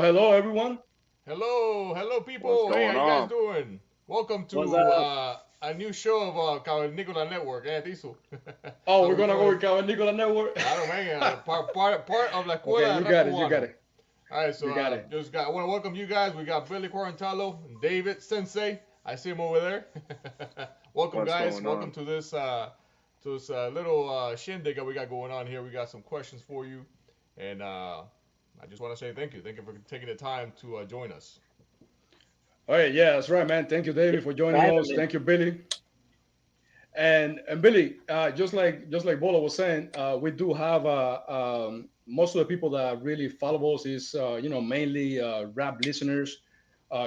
hello, everyone. Hello, What's people. Hey, how going you guys on? doing? Welcome What's to up? a new show of Cavernícola Network. Tiso. Oh, How we're we gonna go doing? with Cavernicola Network. Claro, man. Part of la Okay, Escuela de you Rap got it. You got Cubano. it. All right, so You got it. I want to welcome you guys. We got Billy Quarantillo, David Sensei. I see him over there. Welcome, What's guys. going Welcome on? to this little shindig that we got going on here. We got some questions for you, and I just want to say thank you. Thank you for taking the time to join us. All right, yeah, that's right, man. Thank you, David, for For joining having us. me. Thank you, Billy. And Billy, just like Bola was saying, we do have most of the people that really follow us is mainly rap listeners,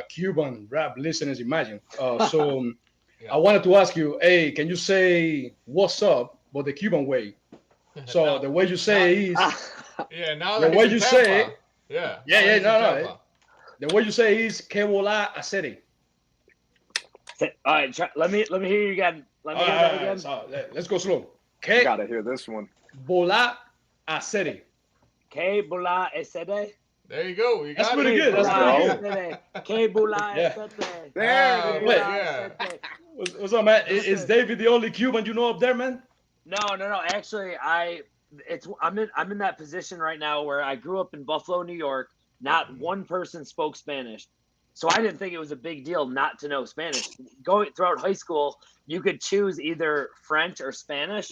Cuban rap listeners. Imagine. I Yeah. wanted to ask you, hey, can you say what's up, but the Cuban way? So now, the way you now, say is now the that he's way in you say it. Tampa. Yeah, Yeah, now that yeah, he's in no, no. Tampa. The way you say is que vola a city. All right, let me hear you again. Let me hear that All right, again. so let's go slow. Que Gotta hear this one. vola a city. Que bula esede. There you go. You That's got pretty it. Que good. That's Let's bula pretty go. good. esede. Que bula Yeah. esede. There it Que Wait, bula is. Yeah. esede. what's up, man? That's Is good. David the only Cuban you know up there, man? No. Actually, I'm in that position right now where I grew up in Buffalo, New York. Not one person spoke Spanish, so I didn't think it was a big deal not to know Spanish. Going throughout high school, you could choose either French or Spanish,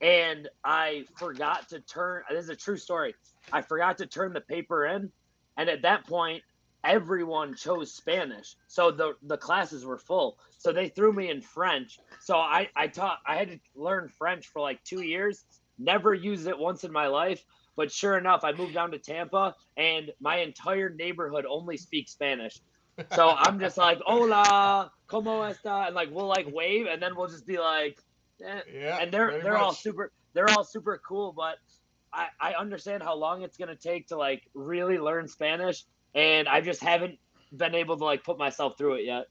and I forgot to turn. This is a true story. I forgot to turn the paper in, and at that point, everyone chose Spanish. So the classes were full. So they threw me in French. So I had to learn French for like 2 years. Never used it once in my life. But sure enough, I moved down to Tampa, and my entire neighborhood only speaks Spanish. So I'm just like, "Hola, cómo está?" And like we'll like wave, and then we'll just be like, eh. Yeah, And they're pretty they're all much. super they're all super cool. But I understand how long it's gonna take to like really learn Spanish, and I just haven't been able to like put myself through it yet.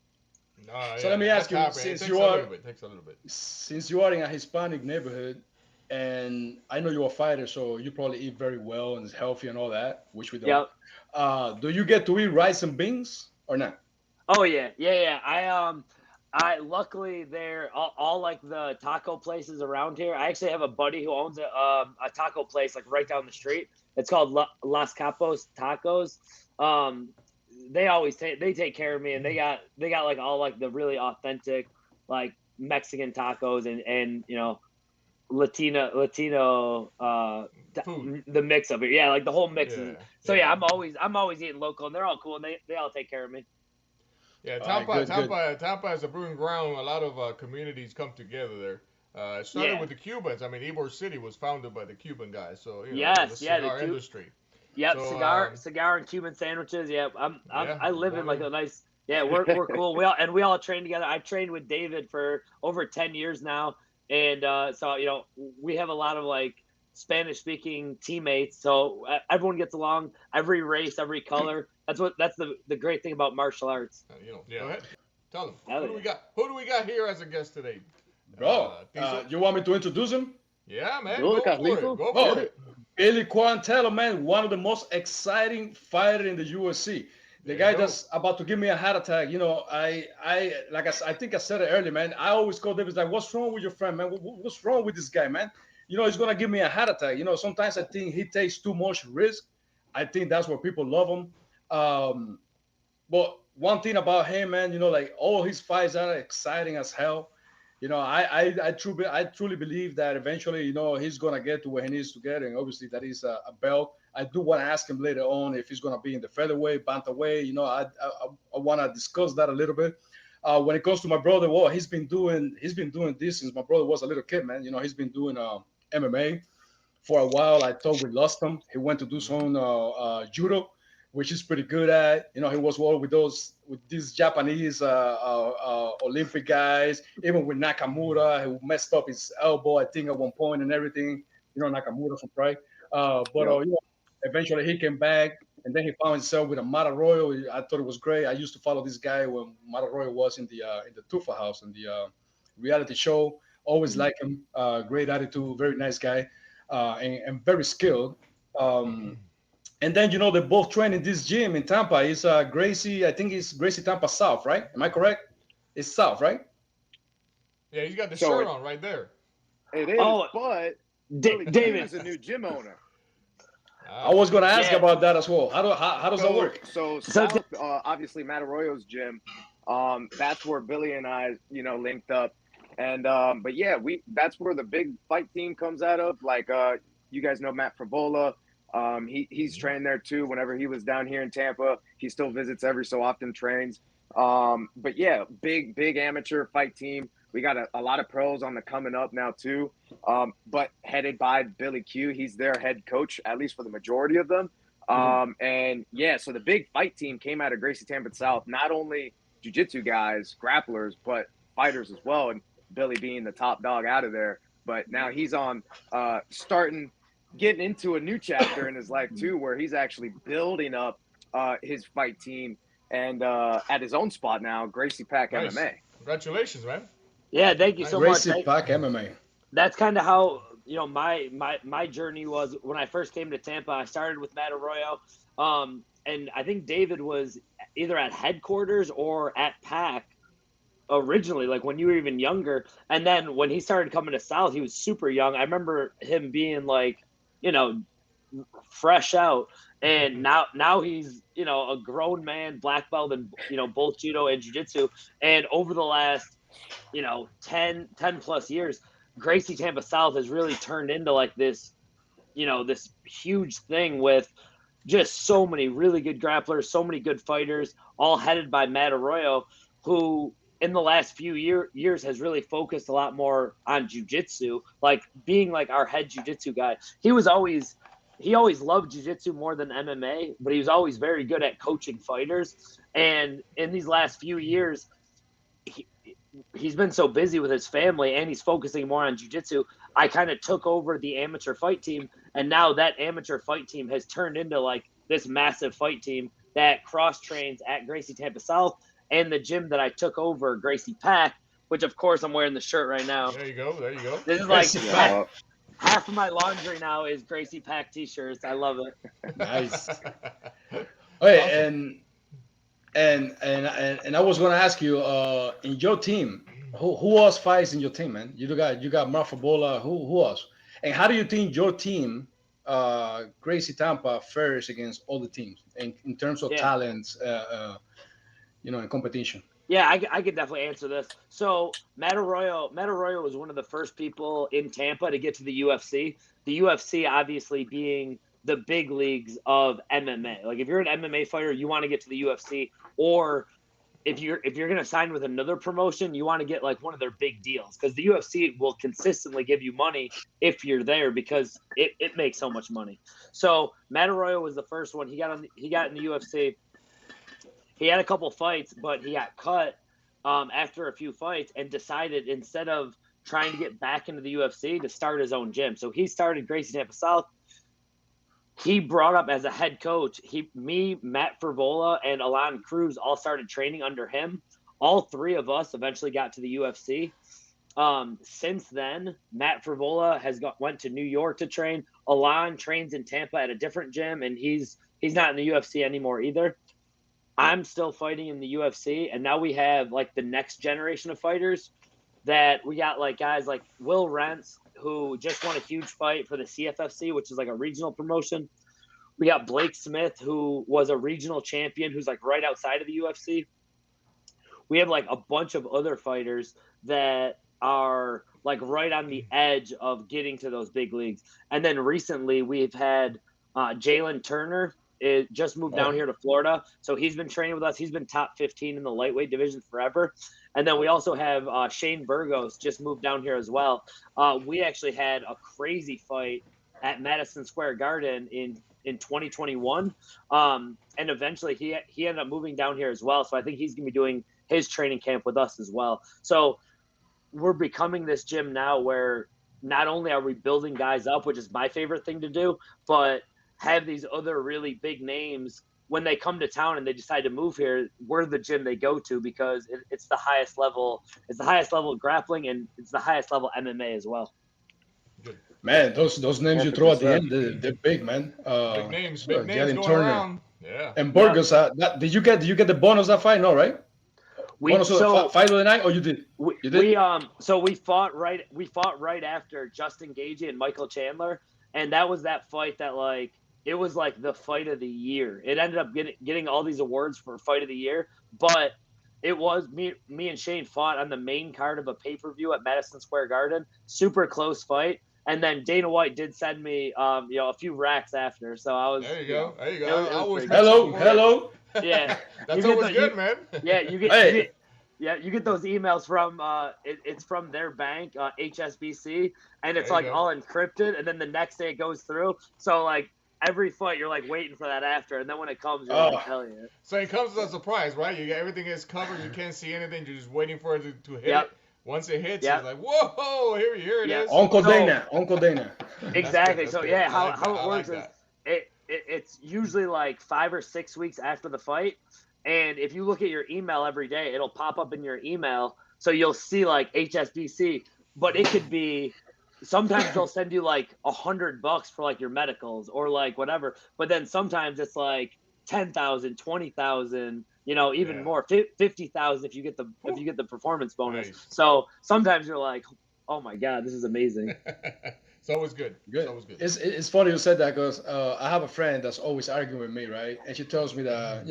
No, So let yeah, me that's ask you, happening. It takes a little bit. Takes a little bit. since you are in a Hispanic neighborhood, and I know you're a fighter, so you probably eat very well and is healthy and all that, which we don't. Yep. Do you get to eat rice and beans or not? Oh yeah. I luckily they're all like the taco places around here. I actually have a buddy who owns a taco place like right down the street. It's called Las Capos Tacos. Um, they take care of me, and they got like all like the really authentic like Mexican tacos and Latino Food. the mix of it. Yeah, like the whole mix is. Yeah, So yeah, yeah, I'm always eating local, and they're all cool, and they all take care of me. yeah. All right, good. Tampa is a brewing ground. A lot of communities come together there. It started Yeah. with the Cubans. I mean, Ybor City was founded by the Cuban guys, so the Yes, yeah, cigar industry. yep, So cigar and Cuban sandwiches. Yeah, yeah, I live in one like of a nice. Yeah, we're cool. We all train together. I've trained with David for over 10 years now, and so we have a lot of like Spanish speaking teammates. So everyone gets along. Every race, every color. That's the great thing about martial arts. Go ahead. Tell them Hell who do we yeah. got? Who do we got here as a guest today? Bro, Tiso. you want me to introduce him? Yeah, man, Do it, go for it. Carlito. Go Hit for Oh, it. it. Billy Quarantello, man, one of the most exciting fighter in the UFC. The There you guy go. that's about to give me a heart attack. I think I said it earlier, man. I always call David like, "What's wrong with your friend, man? What's wrong with this guy, man? He's gonna give me a heart attack." Sometimes I think he takes too much risk. I think that's where people love him. Um, but one thing about him, man, like all his fights are exciting as hell. I truly believe that eventually, he's gonna get to where he needs to get, and obviously that is a belt. I do want to ask him later on if he's gonna be in the featherweight, bantamweight. I want to discuss that a little bit. When it comes to my brother, well, he's been doing this since my brother was a little kid, man. He's been doing MMA for a while. I thought we lost him. He went to do Hmm. some judo, which is pretty good at. He was well with these Japanese Olympic guys, even with Nakamura, who messed up his elbow, I think, at one point and everything. Nakamura from Pride. But Yep. eventually he came back, and then he found himself with a Mata Royal. I thought it was great. I used to follow this guy when Mata Royal was in the Tufa house in the reality show. Always like him. Great attitude, very nice guy, and very skilled. Um, And then they both train in this gym in Tampa. It's Gracie. I think it's Gracie Tampa South, right? Am I correct? It's South, right? Yeah, he's got the So shirt on right there. it is, Oh, but Billy Q David. is a new gym owner. I was going to ask Yeah. about that as well. How does that work? So So South, obviously Matt Arroyo's gym. That's where Billy and I, linked up. And but yeah, that's where the big fight team comes out of. Like you guys know Matt Frivola. He's trained there too. Whenever he was down here in Tampa, he still visits every so often, trains. But yeah, big amateur fight team. We got a lot of pros on the coming up now too. But headed by Billy Q. He's their head coach, at least for the majority of them. And yeah, so the big fight team came out of Gracie Tampa South, not only jiu-jitsu guys, grapplers, but fighters as well. And Billy being the top dog out of there. But now he's on getting into a new chapter in his life too, where he's actually building up his fight team and at his own spot now, Gracie Pack Nice. MMA. Congratulations, man. Yeah, thank you so Gracie much. Pack MMA. That's kind of how my journey was when I first came to Tampa. I started with Matt Arroyo, and I think David was either at headquarters or at Pack originally, like when you were even younger. And then when he started coming to South, he was super young. I remember him being like, fresh out, and now he's a grown man, black belt in both judo and jiu-jitsu. And over the last 10 plus years, Gracie Tampa South has really turned into like this this huge thing with just so many really good grapplers, so many good fighters, all headed by Matt Arroyo, who in the last few years has really focused a lot more on jiu-jitsu, like being like our head jiu-jitsu guy. He always loved jiu-jitsu more than MMA, but he was always very good at coaching fighters. And in these last few years, he's been so busy with his family and he's focusing more on jiu-jitsu. I kind of took over the amateur fight team, and now that amateur fight team has turned into like this massive fight team that cross trains at Gracie Tampa South and the gym that I took over, Gracie Pack, which of course I'm wearing the shirt right now. There you go. This is like Gracie Pack. half of my laundry now is Gracie Pack t-shirts. I love it. Nice. Okay, awesome. And I was going to ask you, in your team, who else fights in your team, man? You got Marfabola. Who else? And how do you think your team, Gracie Tampa, fares against all the teams in terms of talents, in competition? Yeah, I could definitely answer this. So Matt Arroyo was one of the first people in Tampa to get to the UFC. The UFC obviously being the big leagues of MMA. Like if you're an MMA fighter, you want to get to the UFC, or if you're going to sign with another promotion, you want to get like one of their big deals, because the UFC will consistently give you money if you're there, because it makes so much money. So Matt Arroyo was the first one. He got in the UFC. He had a couple fights, but he got cut after a few fights and decided, instead of trying to get back into the UFC, to start his own gym. So he started Gracie Tampa South. He brought up as a head coach. Me, Matt Frivola, and Alan Cruz all started training under him. All three of us eventually got to the UFC. Since then, Matt Frivola went to New York to train. Alan trains in Tampa at a different gym, and he's not in the UFC anymore either. I'm still fighting in the UFC, and now we have like the next generation of fighters that we got, like guys like Will Rentz, who just won a huge fight for the CFFC, which is like a regional promotion. We got Blake Smith, who was a regional champion, who's like right outside of the UFC. We have like a bunch of other fighters that are like right on the edge of getting to those big leagues. And then recently we've had Jalen Turner. It just moved down here to Florida, so he's been training with us. He's been top 15 in the lightweight division forever. And then we also have Shane Burgos just moved down here as well. We actually had a crazy fight at Madison Square Garden in 2021, and eventually he ended up moving down here as well. So I think he's going to be doing his training camp with us as well. So we're becoming this gym now where not only are we building guys up, which is my favorite thing to do, but have these other really big names when they come to town and they decide to move here. We're the gym they go to, because it's the highest level. It's the highest level of grappling, and it's the highest level MMA as well. Good. Man, those names you Perfect throw at the stuff. end, they're big, man. Big names Jalen going Turner around. Yeah. and Yeah. Burgos. Did you get the bonus that fight? No, right? Bonus of the fight of the night, or you did? You did? We fought right after Justin Gagey and Michael Chandler, and that was that fight that like it was like the fight of the year. It ended up getting all these awards for fight of the year, but it was me and Shane fought on the main card of a pay-per-view at Madison Square Garden. Super close fight. And then Dana White did send me a few racks after. So I was There you go. There you go. it was I always pretty make good. something for you. Hello. Yeah. That's You get always good, man. Yeah, you get, Hey. you get those emails from it's from their bank, HSBC, and it's There you like go. all encrypted, and then the next day it goes through. So like every fight, you're like waiting for that after, and then when it comes, you're Oh. like, hell yeah. So it comes as a surprise, right? You get everything is covered. You can't see anything. You're just waiting for it to hit Yep. it. Once it hits, Yep. you're like, whoa, here it Yeah. is. Uncle So- Dana. Exactly. That's So good. yeah, I like how that. it I like works is that. it's usually like 5 or 6 weeks after the fight, and if you look at your email every day, it'll pop up in your email, so you'll see like HSBC, but it could be sometimes they'll send you like $100 for like your medicals or like whatever, but then sometimes it's like 10,000, 20,000, even Yeah. more, 50,000 if you get the performance bonus. Nice. So sometimes you're like, oh my god, this is amazing. It's always good. Good. It's always good. It's funny you said that because I have a friend that's always arguing with me, right? And she tells me that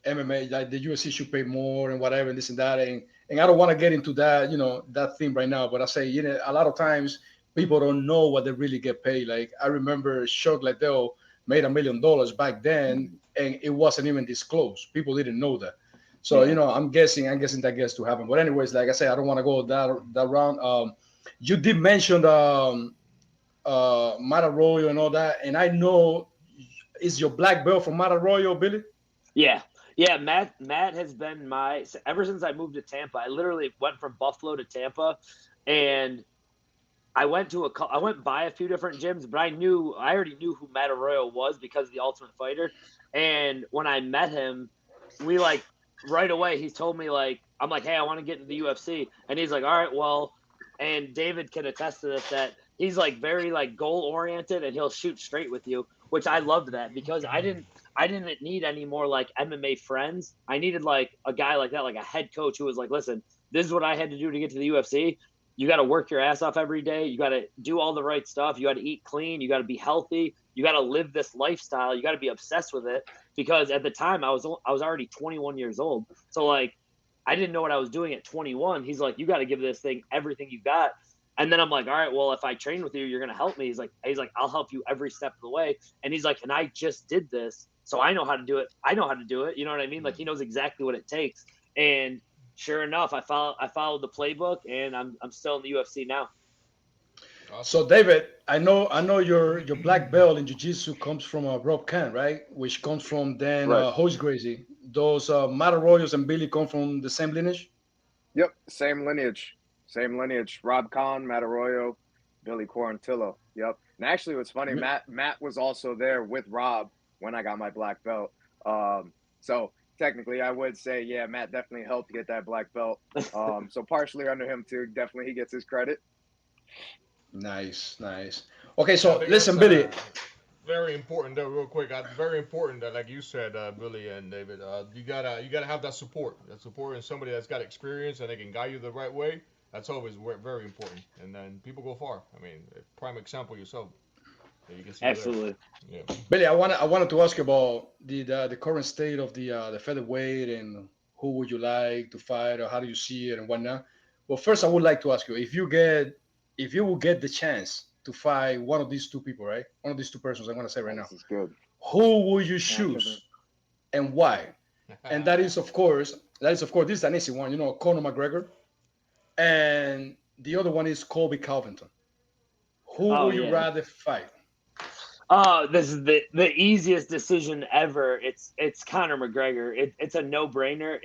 MMA, like the UFC should pay more and whatever and this and that, and I don't want to get into that that theme right now. But I say a lot of times people don't know what they really get paid. Like I remember Chuck Liddell made $1 million back then, and it wasn't even disclosed. People didn't know that. So I'm guessing that gets to happen. But anyways, like I say, I don't want to go that round. You did mention Mata Arroyo and all that, and I know is your black belt from Mata Arroyo, Billy? Yeah. Matt has been ever since I moved to Tampa. I literally went from Buffalo to Tampa, and I went by a few different gyms, but I already knew who Matt Arroyo was because of the Ultimate Fighter. And when I met him, we like right away he told me like I'm like, hey, I want to get into the UFC, and he's like, all right, well, and David can attest to this that he's like very like goal oriented and he'll shoot straight with you, which I loved that because I didn't need any more like MMA friends. I needed like a guy like that, like a head coach who was like, listen, this is what I had to do to get to the UFC. You got to work your ass off every day. You got to do all the right stuff. You got to eat clean. You got to be healthy. You got to live this lifestyle. You got to be obsessed with it because at the time I was already 21 years old. So like I didn't know what I was doing at 21. He's like, you got to give this thing everything you got. And then I'm like, all right, well, if I train with you, you're going to help me. He's like, I'll help you every step of the way. And he's like, and I just did this. So I know how to do it. You know what I mean? Like he knows exactly what it takes. And sure enough, I followed the playbook, and I'm still in the UFC now. Awesome. So David, I know your black belt in jiu-jitsu comes from Rob Khan, right? Which comes from Dan Right. Hoist Gracie. Those Matt Arroyos and Billy come from the same lineage? Yep, same lineage. Rob Kahn, Matt Arroyo, Billy Quarantillo. Yep. And actually, what's funny, Matt was also there with Rob when I got my black belt. So technically, I would say, yeah, Matt definitely helped get that black belt. So partially under him too. Definitely, he gets his credit. Nice. Okay, so I think listen, that's, Billy. Very important, though, real quick. Very important that, like you said, Billy and David, you gotta have that support. That support and somebody that's got experience and they can guide you the right way. That's always very important. And then people go far. I mean, prime example yourself. You can see Absolutely. Yeah. Billy, I wanted to ask you about the current state of the featherweight and who would you like to fight or how do you see it and whatnot. Well, first I would like to ask you if you will get the chance to fight one of these two people, right? One of these two persons I'm gonna say right now. This is good. Who will you choose and why? And that is of course this is an easy one, Conor McGregor. And the other one is Colby Covington. Who would you rather fight? Oh, this is the easiest decision ever. It's Conor McGregor. It's a no-brainer.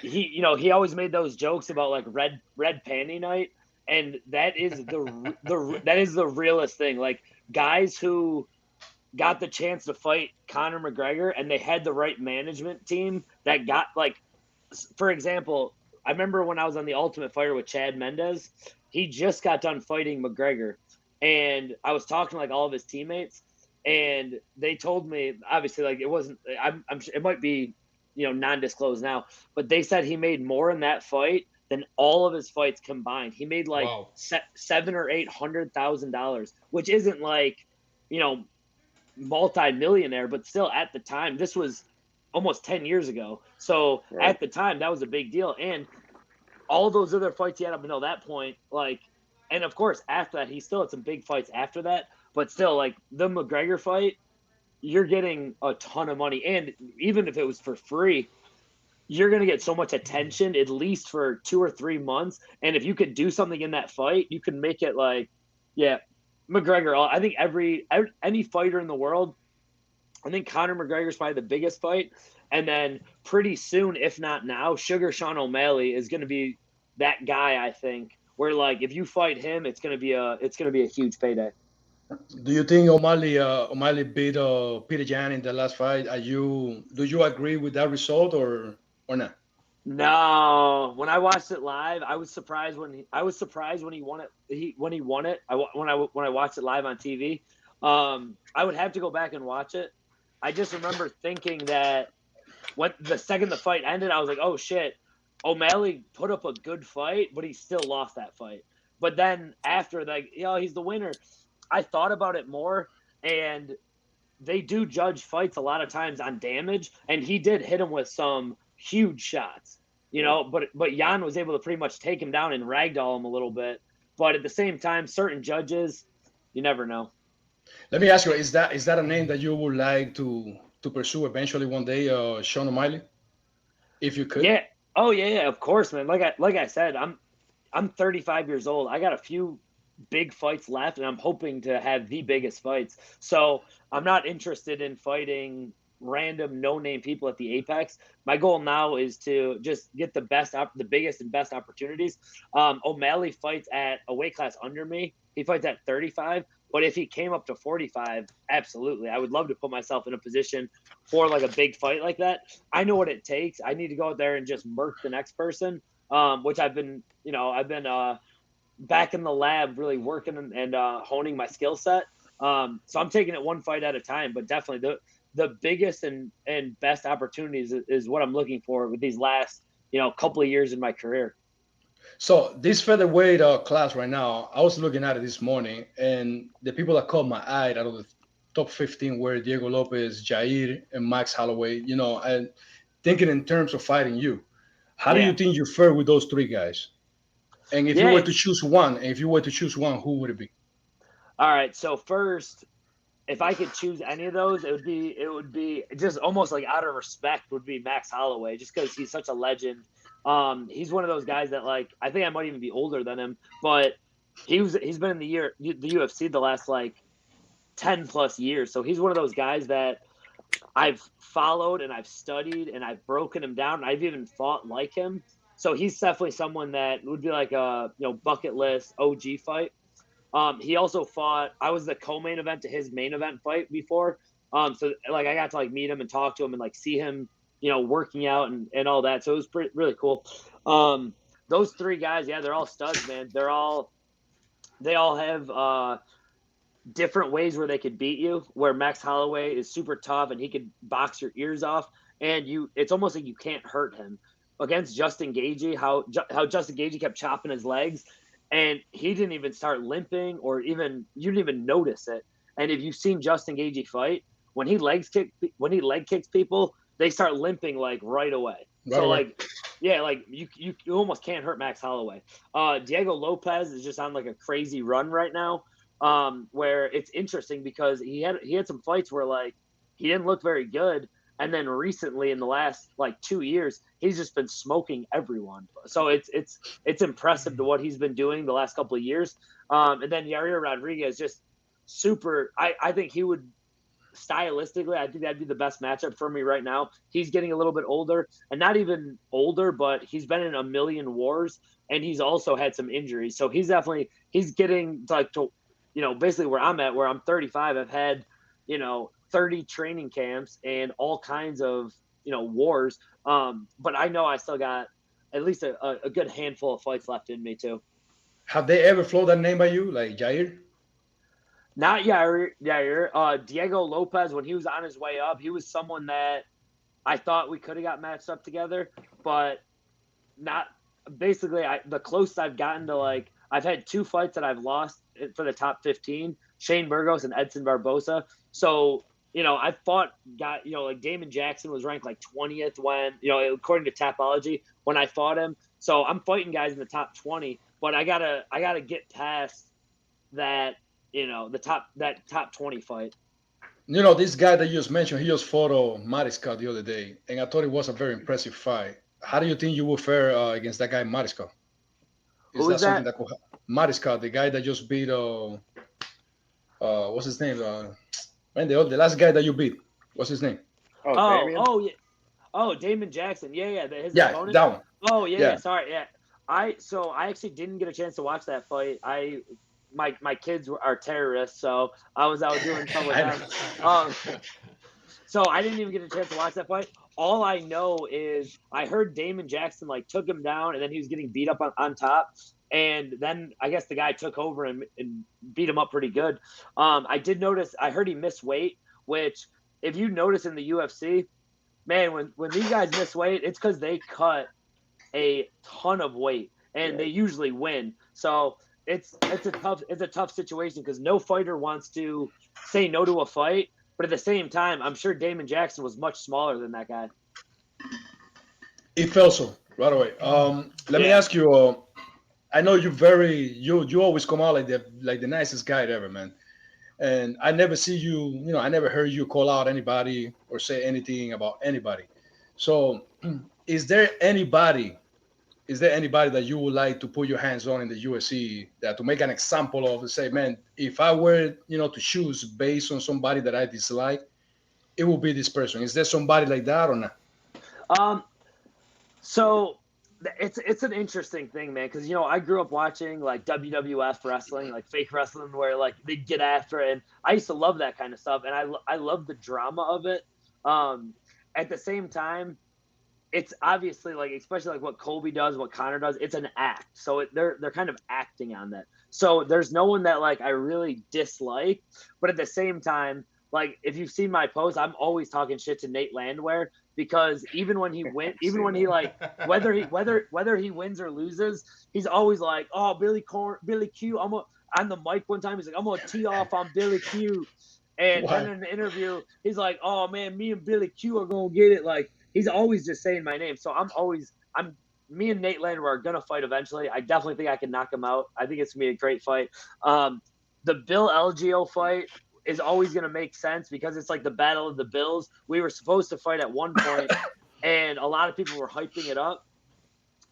He always made those jokes about like red panty night, and that is that is the realest thing. Like guys who got the chance to fight Conor McGregor and they had the right management team that got like, for example, I remember when I was on the Ultimate Fighter with Chad Mendez, he just got done fighting McGregor. and I was talking to like all of his teammates, and they told me obviously like it wasn't. I'm it might be non-disclosed now, but they said he made more in that fight than all of his fights combined. He made like Wow. $700,000 or $800,000, which isn't like you know multi-millionaire, but still at the time, this was almost 10 years ago. So Right. at the time, that was a big deal. And all those other fights he had up until that point, like, and of course, after that, he still had some big fights after that, but still, like, the McGregor fight, you're getting a ton of money. And even if it was for free, you're going to get so much attention, at least for 2 or 3 months. And if you could do something in that fight, you can make it like, yeah, McGregor. I think any fighter in the world, I think Conor McGregor is probably the biggest fight, and then pretty soon, if not now, Sugar Sean O'Malley is going to be that guy. I think where like if you fight him, it's gonna be a huge payday. Do you think O'Malley beat Peter Yan in the last fight? Do you agree with that result or not? No, when I watched it live, I was surprised when he won it. When he won it, when I watched it live on TV, I would have to go back and watch it. I just remember thinking that when the second the fight ended, I was like, oh shit, O'Malley put up a good fight, but he still lost that fight. But then after, like, he's the winner. I thought about it more, and they do judge fights a lot of times on damage, and he did hit him with some huge shots, but Jan was able to pretty much take him down and ragdoll him a little bit. But at the same time, certain judges, you never know. Let me ask you: is that a name that you would like to pursue eventually one day, Sean O'Malley, if you could? Yeah. Oh yeah, of course, man. Like I said, I'm 35 years old. I got a few big fights left, and I'm hoping to have the biggest fights. So I'm not interested in fighting random no-name people at the Apex. My goal now is to just get the biggest and best opportunities. O'Malley fights at a weight class under me. He fights at 35. But if he came up to 45, absolutely. I would love to put myself in a position for like a big fight like that. I know what it takes. I need to go out there and just murk the next person, which I've been back in the lab really working and honing my skill set. So I'm taking it one fight at a time, but definitely the biggest and best opportunities is what I'm looking for with these last couple of years in my career. So this featherweight class right now, I was looking at it this morning, and the people that caught my eye out of the top 15 were Diego Lopez, Jair, and Max Holloway. And thinking in terms of fighting you, how do you Yeah, think you fare with those three guys? And if you yeah. were to choose one, who would it be? All right. So first, if I could choose any of those, it would be just almost like out of respect would be Max Holloway, just because he's such a legend. He's one of those guys that like I think I might even be older than him, but he's been in the UFC the last like 10 plus years. So he's one of those guys that I've followed and I've studied and I've broken him down. And I've even fought like him. So he's definitely someone that would be like a bucket list OG fight. He also fought. I was the co-main event to his main event fight before. So like I got to like meet him and talk to him and like see him, working out and all that. So it was really cool. Those three guys, yeah, they're all studs, man. They all have different ways where they could beat you. Where Max Holloway is super tough and he could box your ears off, and it's almost like you can't hurt him. Against Justin Gagey, how Justin Gagey kept chopping his legs, and he didn't even start limping, or even you didn't even notice it. And if you've seen Justin Gagey fight, when he leg kicks people, they start limping like right away. Right So away. like, yeah, like you almost can't hurt Max Holloway. Diego Lopez is just on like a crazy run right now, where it's interesting because he had some fights where like he didn't look very good, and then recently in the last like 2 years he's just been smoking everyone. So it's impressive to what he's been doing the last couple of years. And then Yair Rodriguez just super. I think he would stylistically, I think that'd be the best matchup for me right now. He's getting a little bit older, and not even older, but he's been in a million wars, and he's also had some injuries. So he's getting like to, basically where I'm at, where I'm 35. I've had 30 training camps and all kinds of wars. But I know I still got at least a good handful of fights left in me too. Have they ever flown that name by you, like Jair? Not Yair. Diego Lopez, when he was on his way up, he was someone that I thought we could have got matched up together, but not. Basically, the closest I've gotten to, like, I've had 2 fights that I've lost for the top 15, Shane Burgos and Edson Barbosa. So, I fought like Damon Jackson was ranked like 20th when, according to Tapology, when I fought him. So I'm fighting guys in the top 20, but I gotta get past that, that top 20 fight. This guy that you just mentioned, he just fought Mariscal the other day, and I thought it was a very impressive fight. How do you think you will fare against that guy Mariscal? Who is something that? that could Mariscal, the guy that just beat what's his name? Man, the last guy that you beat, what's his name? Damien? Damon Jackson. Yeah. His Yeah, opponent. that one. Oh yeah, Yeah. sorry, yeah. I actually didn't get a chance to watch that fight. My kids are terrorists, so I was out doing stuff with them. So I didn't even get a chance to watch that fight. All I know is I heard Damon Jackson like took him down, and then he was getting beat up on top. And then I guess the guy took over and beat him up pretty good. I did notice. I heard he missed weight, which if you notice in the UFC, man, when these guys miss weight, it's because they cut a ton of weight, and they usually win. So it's a tough situation because no fighter wants to say no to a fight, but at the same time, I'm sure Damon Jackson was much smaller than that guy. It felt so right away. Let me ask you. I know you always come out like the nicest guy ever, man. And I never see you. I never heard you call out anybody or say anything about anybody. So, is there anybody? Is there anybody that you would like to put your hands on in the UFC that to make an example of and say, man, if I were, to choose based on somebody that I dislike, it will be this person. Is there somebody like that or not? So it's an interesting thing, man, because I grew up watching like WWF wrestling, like fake wrestling, where like they get after it, and I used to love that kind of stuff, and I love the drama of it. At the same time, it's obviously like, especially like what Colby does, what Connor does, it's an act. So they're kind of acting on that. So there's no one that like I really dislike, but at the same time, like if you've seen my posts, I'm always talking shit to Nate Landwehr because even when he like whether he wins or loses, he's always like, oh, Billy Q, on the mic one time he's like, I'm gonna tee off on Billy Q. And then in the interview, he's like, oh man, me and Billy Q are gonna get it. Like he's always just saying my name. So me and Nate Landwehr are gonna fight eventually. I definitely think I can knock him out. I think it's gonna be a great fight. The Bill Algeo fight is always gonna make sense because it's like the battle of the Bills. We were supposed to fight at one point, and a lot of people were hyping it up.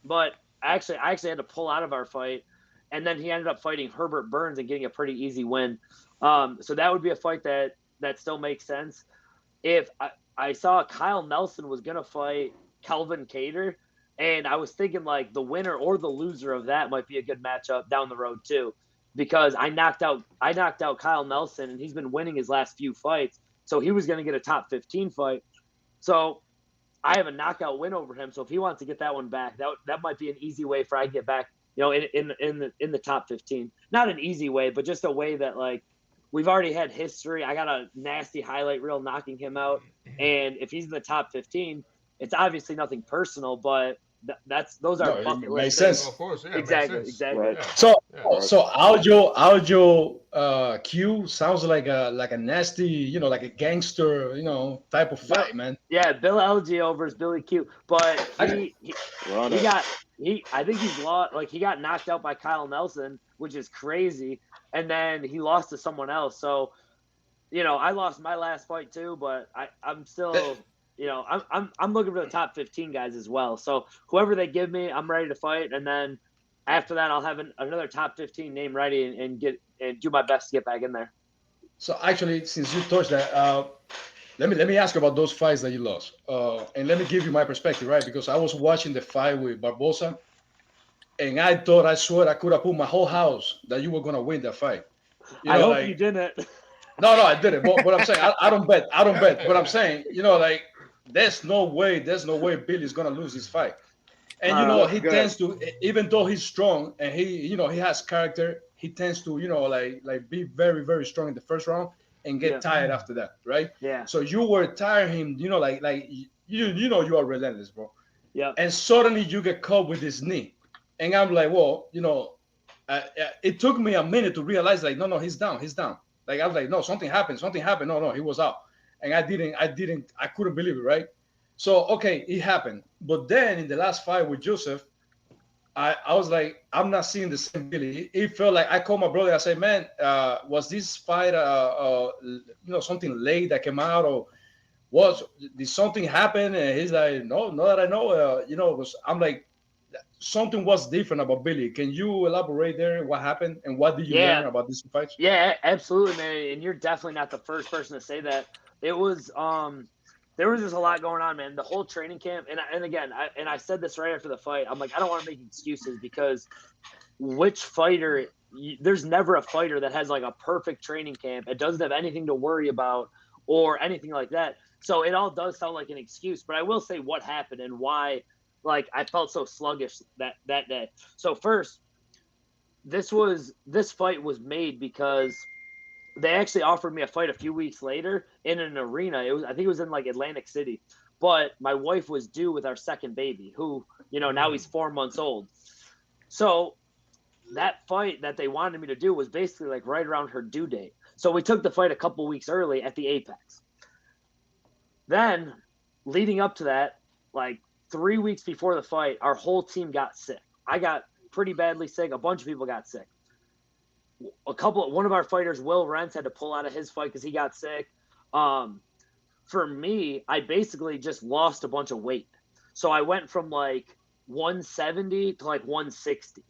But I actually had to pull out of our fight, and then he ended up fighting Herbert Burns and getting a pretty easy win. So that would be a fight that still makes sense. If I saw Kyle Nelson was gonna fight Kelvin Cater, and I was thinking like the winner or the loser of that might be a good matchup down the road too, because I knocked out Kyle Nelson, and he's been winning his last few fights, so he was gonna get a top 15 fight. So I have a knockout win over him. So if he wants to get that one back, that might be an easy way for I to get back, in the top 15. Not an easy way, but just a way that like we've already had history. I got a nasty highlight reel knocking him out, and if he's in the top 15, it's obviously nothing personal, but those are bucket list. Makes sense. Of course, yeah, exactly. Right. So Aljo Q sounds like a nasty, like a gangster, type of fight, man. Yeah, Bill Algeo versus Billy Q. But I think he's lost. Like he got knocked out by Kyle Nelson, which is crazy, and then he lost to someone else. So, I lost my last fight too, but I'm still. I'm looking for the top 15 guys as well. So whoever they give me, I'm ready to fight. And then after that, I'll have another top 15 name ready and do my best to get back in there. So actually, since you touched that, let me ask you about those fights that you lost. And let me give you my perspective, right? Because I was watching the fight with Barbosa, and I swear I could have put my whole house that you were gonna win that fight. I hope you didn't. No, I didn't. But I'm saying I don't bet. But I'm saying, there's no way Billy's gonna lose this fight. And he Good. tends to, even though he's strong and he has character, he tends to, like be very, very strong in the first round and get Yeah. tired after that, right? Yeah. So you were tiring him, like you are relentless, bro. Yep. And suddenly you get caught with his knee, and I'm like, well, it took me a minute to realize, like, no, he's down, he's down. Like I was like, no, something happened. No, he was out, and I couldn't believe it, right? So okay, it happened. But then in the last fight with Joseph, I was like, I'm not seeing the same Billy. It felt like I called my brother. I said, man, was this fight, something late that came out, or did something happen? And he's like, no, not that I know. I'm like, something was different about Billy. Can you elaborate there? What happened and what did you learn Yeah. about these fights? Yeah, absolutely, man. And you're definitely not the first person to say that. It was there was just a lot going on, man. The whole training camp, and again, I said this right after the fight. I'm like, I don't want to make excuses because which fighter? There's never a fighter that has like a perfect training camp. It doesn't have anything to worry about or anything like that. So it all does sound like an excuse. But I will say what happened and why, like, I felt so sluggish that day. So first, this fight was made because they actually offered me a fight a few weeks later in an arena. I think it was in like Atlantic City, but my wife was due with our second baby, who now he's 4 months old. So that fight that they wanted me to do was basically like right around her due date. So we took the fight a couple weeks early at the Apex. Then leading up to that, like 3 weeks before the fight, our whole team got sick. I got pretty badly sick. A bunch of people got sick. One of our fighters, Will Rentz, had to pull out of his fight because he got sick. For me, I basically just lost a bunch of weight. So I went from like 170 to like 160,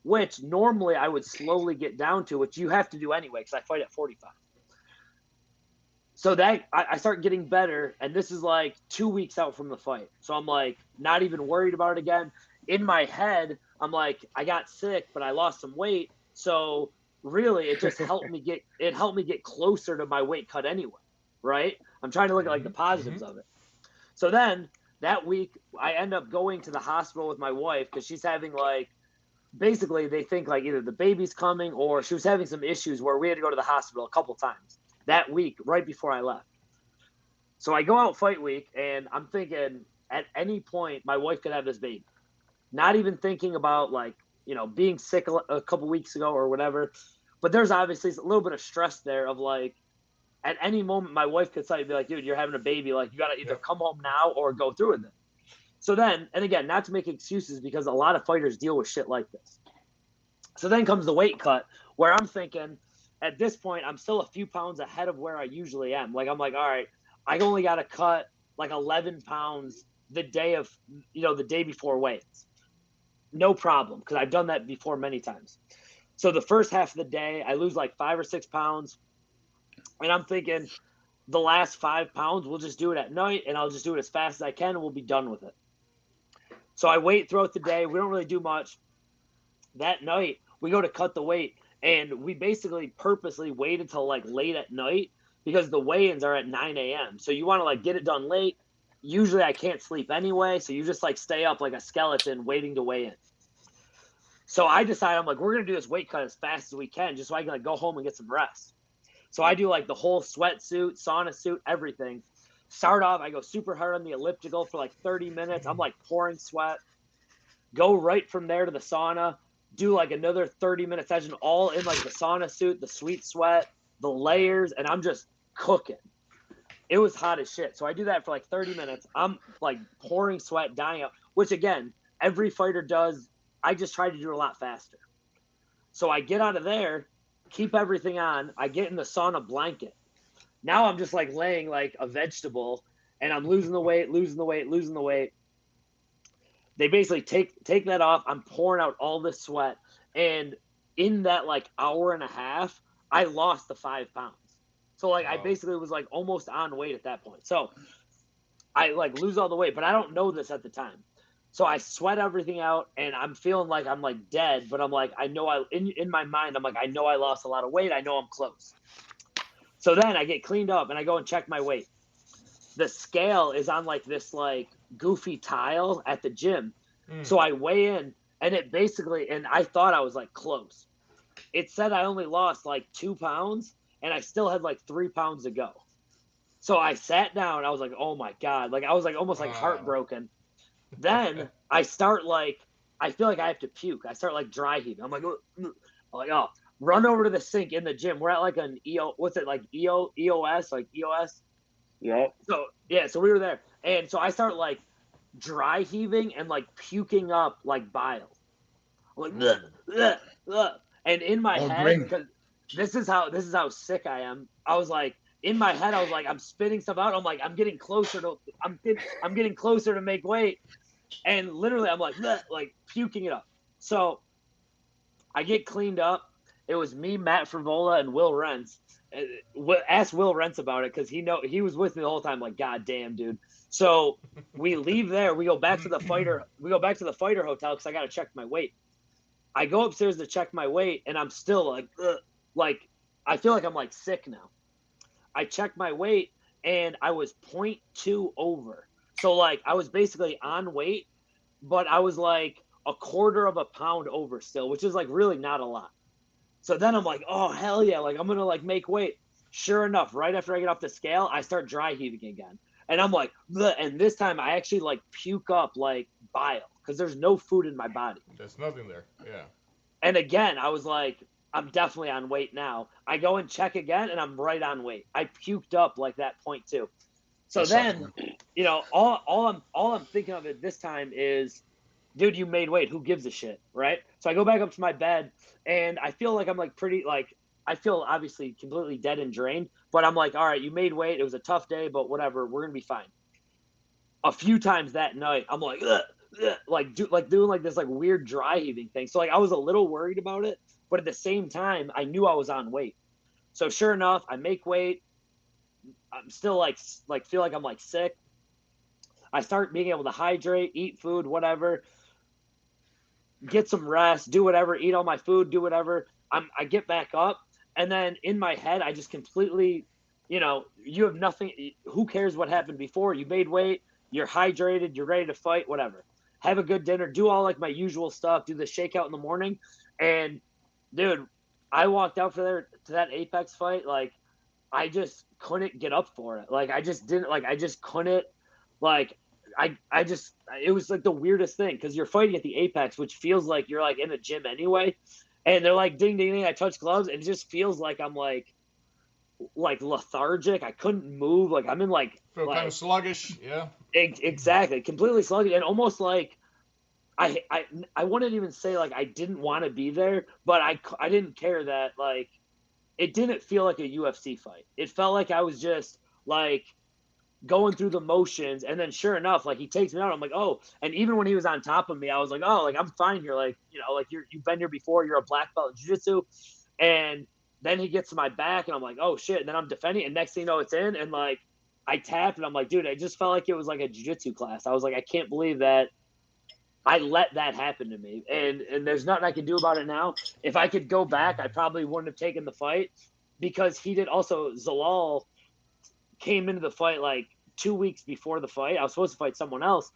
which normally I would slowly get down to, which you have to do anyway because I fight at 45. So that I start getting better, and this is like 2 weeks out from the fight. So I'm like not even worried about it again. In my head, I'm like, I got sick, but I lost some weight. So really, it just helped me get closer to my weight cut anyway, right? I'm trying to look at like the positives of it. So then that week, I end up going to the hospital with my wife because she's having like, basically they think like either the baby's coming or she was having some issues where we had to go to the hospital a couple times that week right before I left. So I go out fight week and I'm thinking at any point my wife could have this baby. Not even thinking about like, being sick a couple weeks ago or whatever. But there's obviously a little bit of stress there of like, at any moment my wife could suddenly be like, dude, you're having a baby. Like you got to either come home now or go through with it. So then, and again, not to make excuses because a lot of fighters deal with shit like this. So then comes the weight cut where I'm thinking at this point, I'm still a few pounds ahead of where I usually am. Like, I'm like, all right, I only got to cut like 11 pounds the day before weights. No problem, because I've done that before many times. So the first half of the day, I lose like 5 or 6 pounds. And I'm thinking the last 5 pounds, we'll just do it at night and I'll just do it as fast as I can and we'll be done with it. So I wait throughout the day. We don't really do much. That night, we go to cut the weight. And we basically purposely waited till like late at night because the weigh-ins are at 9 a.m. So you want to like get it done late. Usually I can't sleep anyway. So you just like stay up like a skeleton waiting to weigh in. So I decided, I'm like, we're going to do this weight cut as fast as we can just so I can like go home and get some rest. So I do like the whole sweatsuit, sauna suit, everything. Start off, I go super hard on the elliptical for like 30 minutes. I'm like pouring sweat. Go right from there to the sauna. Do like another 30-minute session all in like the sauna suit, the sweet sweat, the layers, and I'm just cooking. It was hot as shit. So I do that for like 30 minutes. I'm like pouring sweat, dying out, which again, every fighter does. I just try to do it a lot faster. So I get out of there, keep everything on. I get in the sauna blanket. Now I'm just like laying like a vegetable and I'm losing the weight. They basically take that off. I'm pouring out all this sweat. And in that like hour and a half, I lost the 5 pounds. So like I basically was like almost on weight at that point. So I like lose all the weight, but I don't know this at the time. So I sweat everything out and I'm feeling like I'm like dead, but I'm like, I know in my mind, I'm like, I know I lost a lot of weight. I know I'm close. So then I get cleaned up and I go and check my weight. The scale is on like this like goofy tile at the gym. So I weigh in, and it basically, and I thought I was like close. It said I only lost like 2 pounds, and I still had like 3 pounds to go. So I sat down. I was like, oh my God. Like, I was like almost like heartbroken. Then I start like, I feel like I have to puke. I start like dry heaving. I'm like, oh, run over to the sink in the gym. We're at like an what's it, like EOS, like EOS? Yeah. So, yeah, so we were there. And so I start like dry heaving and like puking up like bile. I'm like, bleh, bleh, bleh. And in my head, because this is how sick I am. I was like, in my head, I was like, I'm spitting stuff out. I'm like, I'm getting closer to make weight. And literally, I'm like, bleh, like puking it up. So I get cleaned up. It was me, Matt Frivola, and Will Rentz. Ask Will Rentz about it because he was with me the whole time. Like, God damn, dude. So we leave there. We go back to the fighter. We go back to the fighter hotel because I got to check my weight. I go upstairs to check my weight, and I'm still like, ugh, like I feel like I'm like sick now. I checked my weight, and I was 0.2 over. So like I was basically on weight, but I was like a quarter of a pound over still, which is like really not a lot. So then I'm like, oh hell yeah, like I'm gonna like make weight. Sure enough, right after I get off the scale, I start dry heaving again, and I'm like, bleh, and this time I actually like puke up like bile because there's no food in my body. There's nothing there. Yeah. And again, I was like, I'm definitely on weight now. I go and check again, and I'm right on weight. I puked up like that 0.2. So then, you know, all I'm thinking of it this time is, dude, you made weight. Who gives a shit, right? So I go back up to my bed, and I feel like I'm like pretty like I feel obviously completely dead and drained, but I'm like, all right, you made weight. It was a tough day, but whatever, we're gonna be fine. A few times that night, I'm like, ugh, ugh, like doing like this like weird dry heaving thing. So like I was a little worried about it, but at the same time, I knew I was on weight. So sure enough, I make weight. I'm still like feel like I'm like sick. I start being able to hydrate, eat food, whatever, get some rest, do whatever, eat all my food, do whatever. I get back up, and then in my head, I just completely, you know, you have nothing. Who cares what happened before? You made weight, you're hydrated, you're ready to fight, whatever. Have a good dinner, do all like my usual stuff, do the shakeout in the morning, and dude, I walked out to that Apex fight like I just couldn't get up for it. Like I just didn't like I just couldn't like I just it was like the weirdest thing because you're fighting at the Apex, which feels like you're like in a gym anyway, and they're like ding ding ding. I touch gloves, and it just feels like I'm like lethargic. I couldn't move. Like I'm in like Feel kind of sluggish. Yeah. Exactly, completely sluggish, and almost like I wouldn't even say like I didn't want to be there, but I didn't care that like it didn't feel like a UFC fight. It felt like I was just like going through the motions, and then sure enough, like he takes me out. I'm like, oh, and even when he was on top of me, I was like, oh, like I'm fine here. Like, you know, like you've been here before. You're a black belt in jiu-jitsu. And then he gets to my back, and I'm like, oh shit. And then I'm defending, and next thing you know, it's in, and like I tapped, and I'm like, dude, I just felt like it was like a jiu-jitsu class. I was like, I can't believe that I let that happen to me, and there's nothing I can do about it now. If I could go back, I probably wouldn't have taken the fight because he did. Also, Zalal came into the fight like 2 weeks before the fight. I was supposed to fight someone else,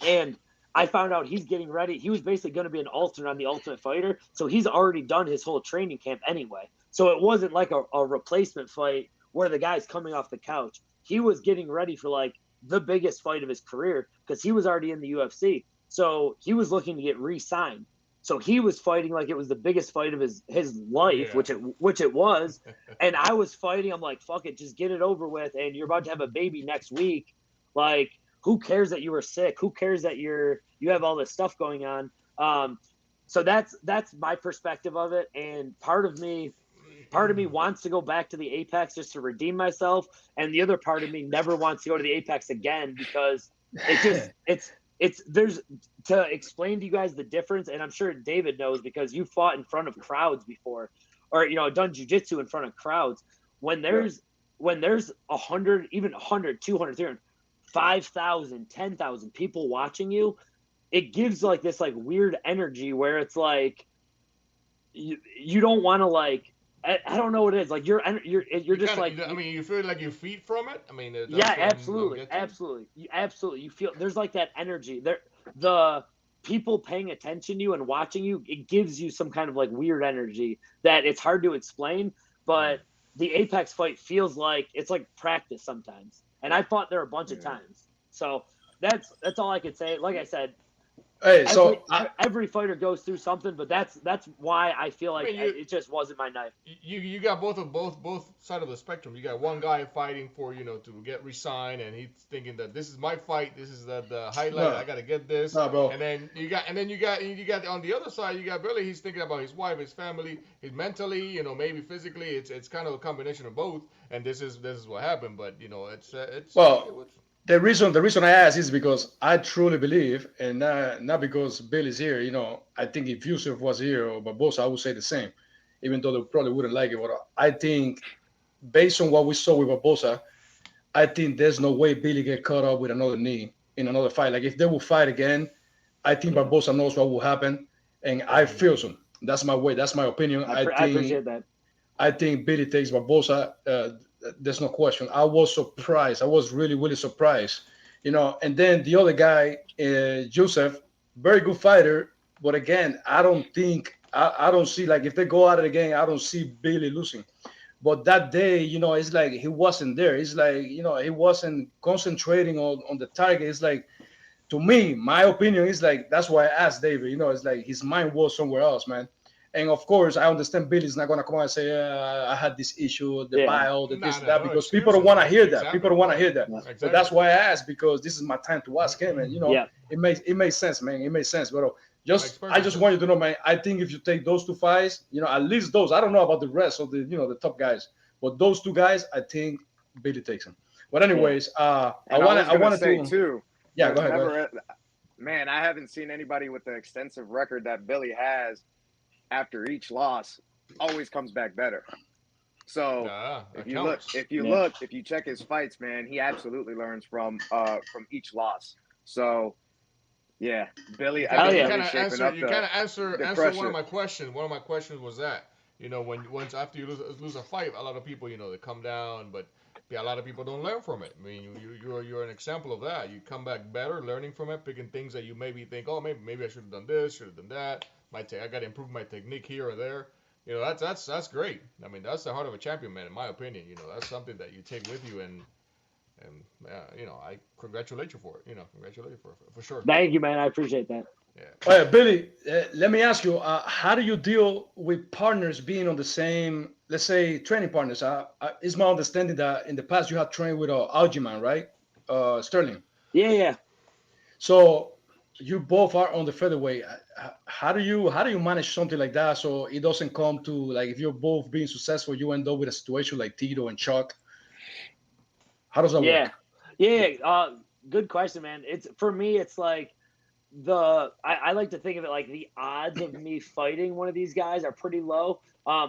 and I found out he's getting ready. He was basically going to be an alternate on the Ultimate Fighter, so he's already done his whole training camp anyway. So it wasn't like a replacement fight where the guy's coming off the couch. He was getting ready for like the biggest fight of his career because he was already in the UFC. So he was looking to get re-signed. So he was fighting like it was the biggest fight of his life, Yeah. which it was. And I was fighting. I'm like, fuck it, just get it over with. And you're about to have a baby next week. Like, who cares that you were sick? Who cares that you have all this stuff going on? So that's my perspective of it. And part of me wants to go back to the Apex just to redeem myself, and the other part of me never wants to go to the Apex again because it's there's to explain to you guys the difference, and I'm sure David knows because you fought in front of crowds before, or you know, done jiu-jitsu in front of crowds. When there's 100, even 100, 200, 300, 5,000, 10,000 people watching you, it gives like this like weird energy where it's like you don't want to like I don't know what it is. Like you're just kinda, like I mean, you feel like you feed from it. I mean, that's yeah, what I'm absolutely, getting. absolutely. You feel there's like that energy there. the people paying attention to you and watching you, it gives you some kind of like weird energy that it's hard to explain. But the Apex fight feels like it's like practice sometimes. And I fought there a bunch of times. So that's all I could say. Like I said, Hey, so every fighter goes through something, but that's why I feel like it just wasn't my night. You got both side of the spectrum. You got one guy fighting for to get re-signed, and he's thinking that this is my fight, this is the highlight. I gotta get this. Bro. And then you got on the other side, you got Billy. He's thinking about his wife, his family, his mentally, maybe physically. It's kind of a combination of both. And this is what happened. But it's well. The reason I ask is because I truly believe, and not because Bill is here. I think if Yusuf was here or Barbosa, I would say the same, even though they probably wouldn't like it. But I think, based on what we saw with Barbosa, I think there's no way Billy get caught up with another knee in another fight. Like if they will fight again, I think Barbosa knows what will happen, and I feel so. That's my way. That's my opinion. I appreciate that. I think Billy takes Barbosa. There's no question. I was surprised. I was really, really surprised. And then the other guy, Joseph, very good fighter. But again, I don't see, like, if they go at it again, I don't see Billy losing. But that day, it's like he wasn't there. It's like, he wasn't concentrating on the target. It's like, to me, my opinion is like, that's why I asked David, it's like his mind was somewhere else, man. And of course, I understand Billy's not going to come out and say, I had this issue, the bile, that, because people don't want to hear that. Exactly. People don't want to hear that. Exactly. So that's why I asked, because this is my time to ask him. And, it makes sense, man. It makes sense. But I just want you to know, man, I think if you take those two fights, at least those, I don't know about the rest of the, the top guys, but those two guys, I think Billy takes them. But anyways, I want to say too. Yeah, go ahead. Man, I haven't seen anybody with the extensive record that Billy has after each loss always comes back better. So if you check his fights, man, he absolutely learns from each loss. So yeah, Billy, I think you kind of answer one of my questions. One of my questions was that, once after you lose a fight, a lot of people, they come down, but a lot of people don't learn from it. I mean, you're an example of that. You come back better, learning from it, picking things that you maybe think, oh, maybe I should have done this, should have done that. I got to improve my technique here or there. That's great. I mean, that's the heart of a champion, man. In my opinion, that's something that you take with you, and I congratulate you for it. Congratulate you for sure. Thank you, man. I appreciate that. Yeah. All right, Billy. Let me ask you, how do you deal with partners being on the same, let's say, training partners? It's my understanding that in the past you have trained with Algiman, right? Sterling. Yeah. So you both are on the featherweight. How do you manage something like that so it doesn't come to, like, if you're both being successful, you end up with a situation like Tito and Chuck? How does that work? Yeah. Good question, man. For me, it's like I like to think of it like the odds of me fighting one of these guys are pretty low.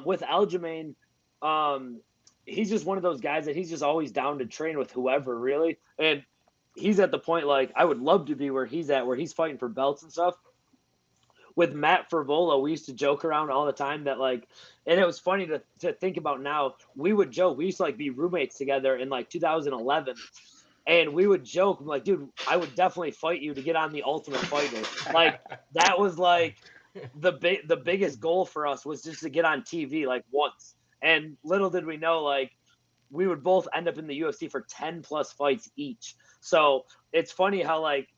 With Aljamain, he's just one of those guys that he's just always down to train with whoever, really. And he's at the point, like, I would love to be where he's at, where he's fighting for belts and stuff. With Matt Fervola, we used to joke around all the time that, like, and it was funny to think about now. We would joke. We used to, like, be roommates together in, like, 2011. And we would joke, I'm like, dude, I would definitely fight you to get on the Ultimate Fighter. Like, that was, like, the biggest goal for us was just to get on TV, like, once. And little did we know, like, we would both end up in the UFC for 10+ fights each. So it's funny how, like,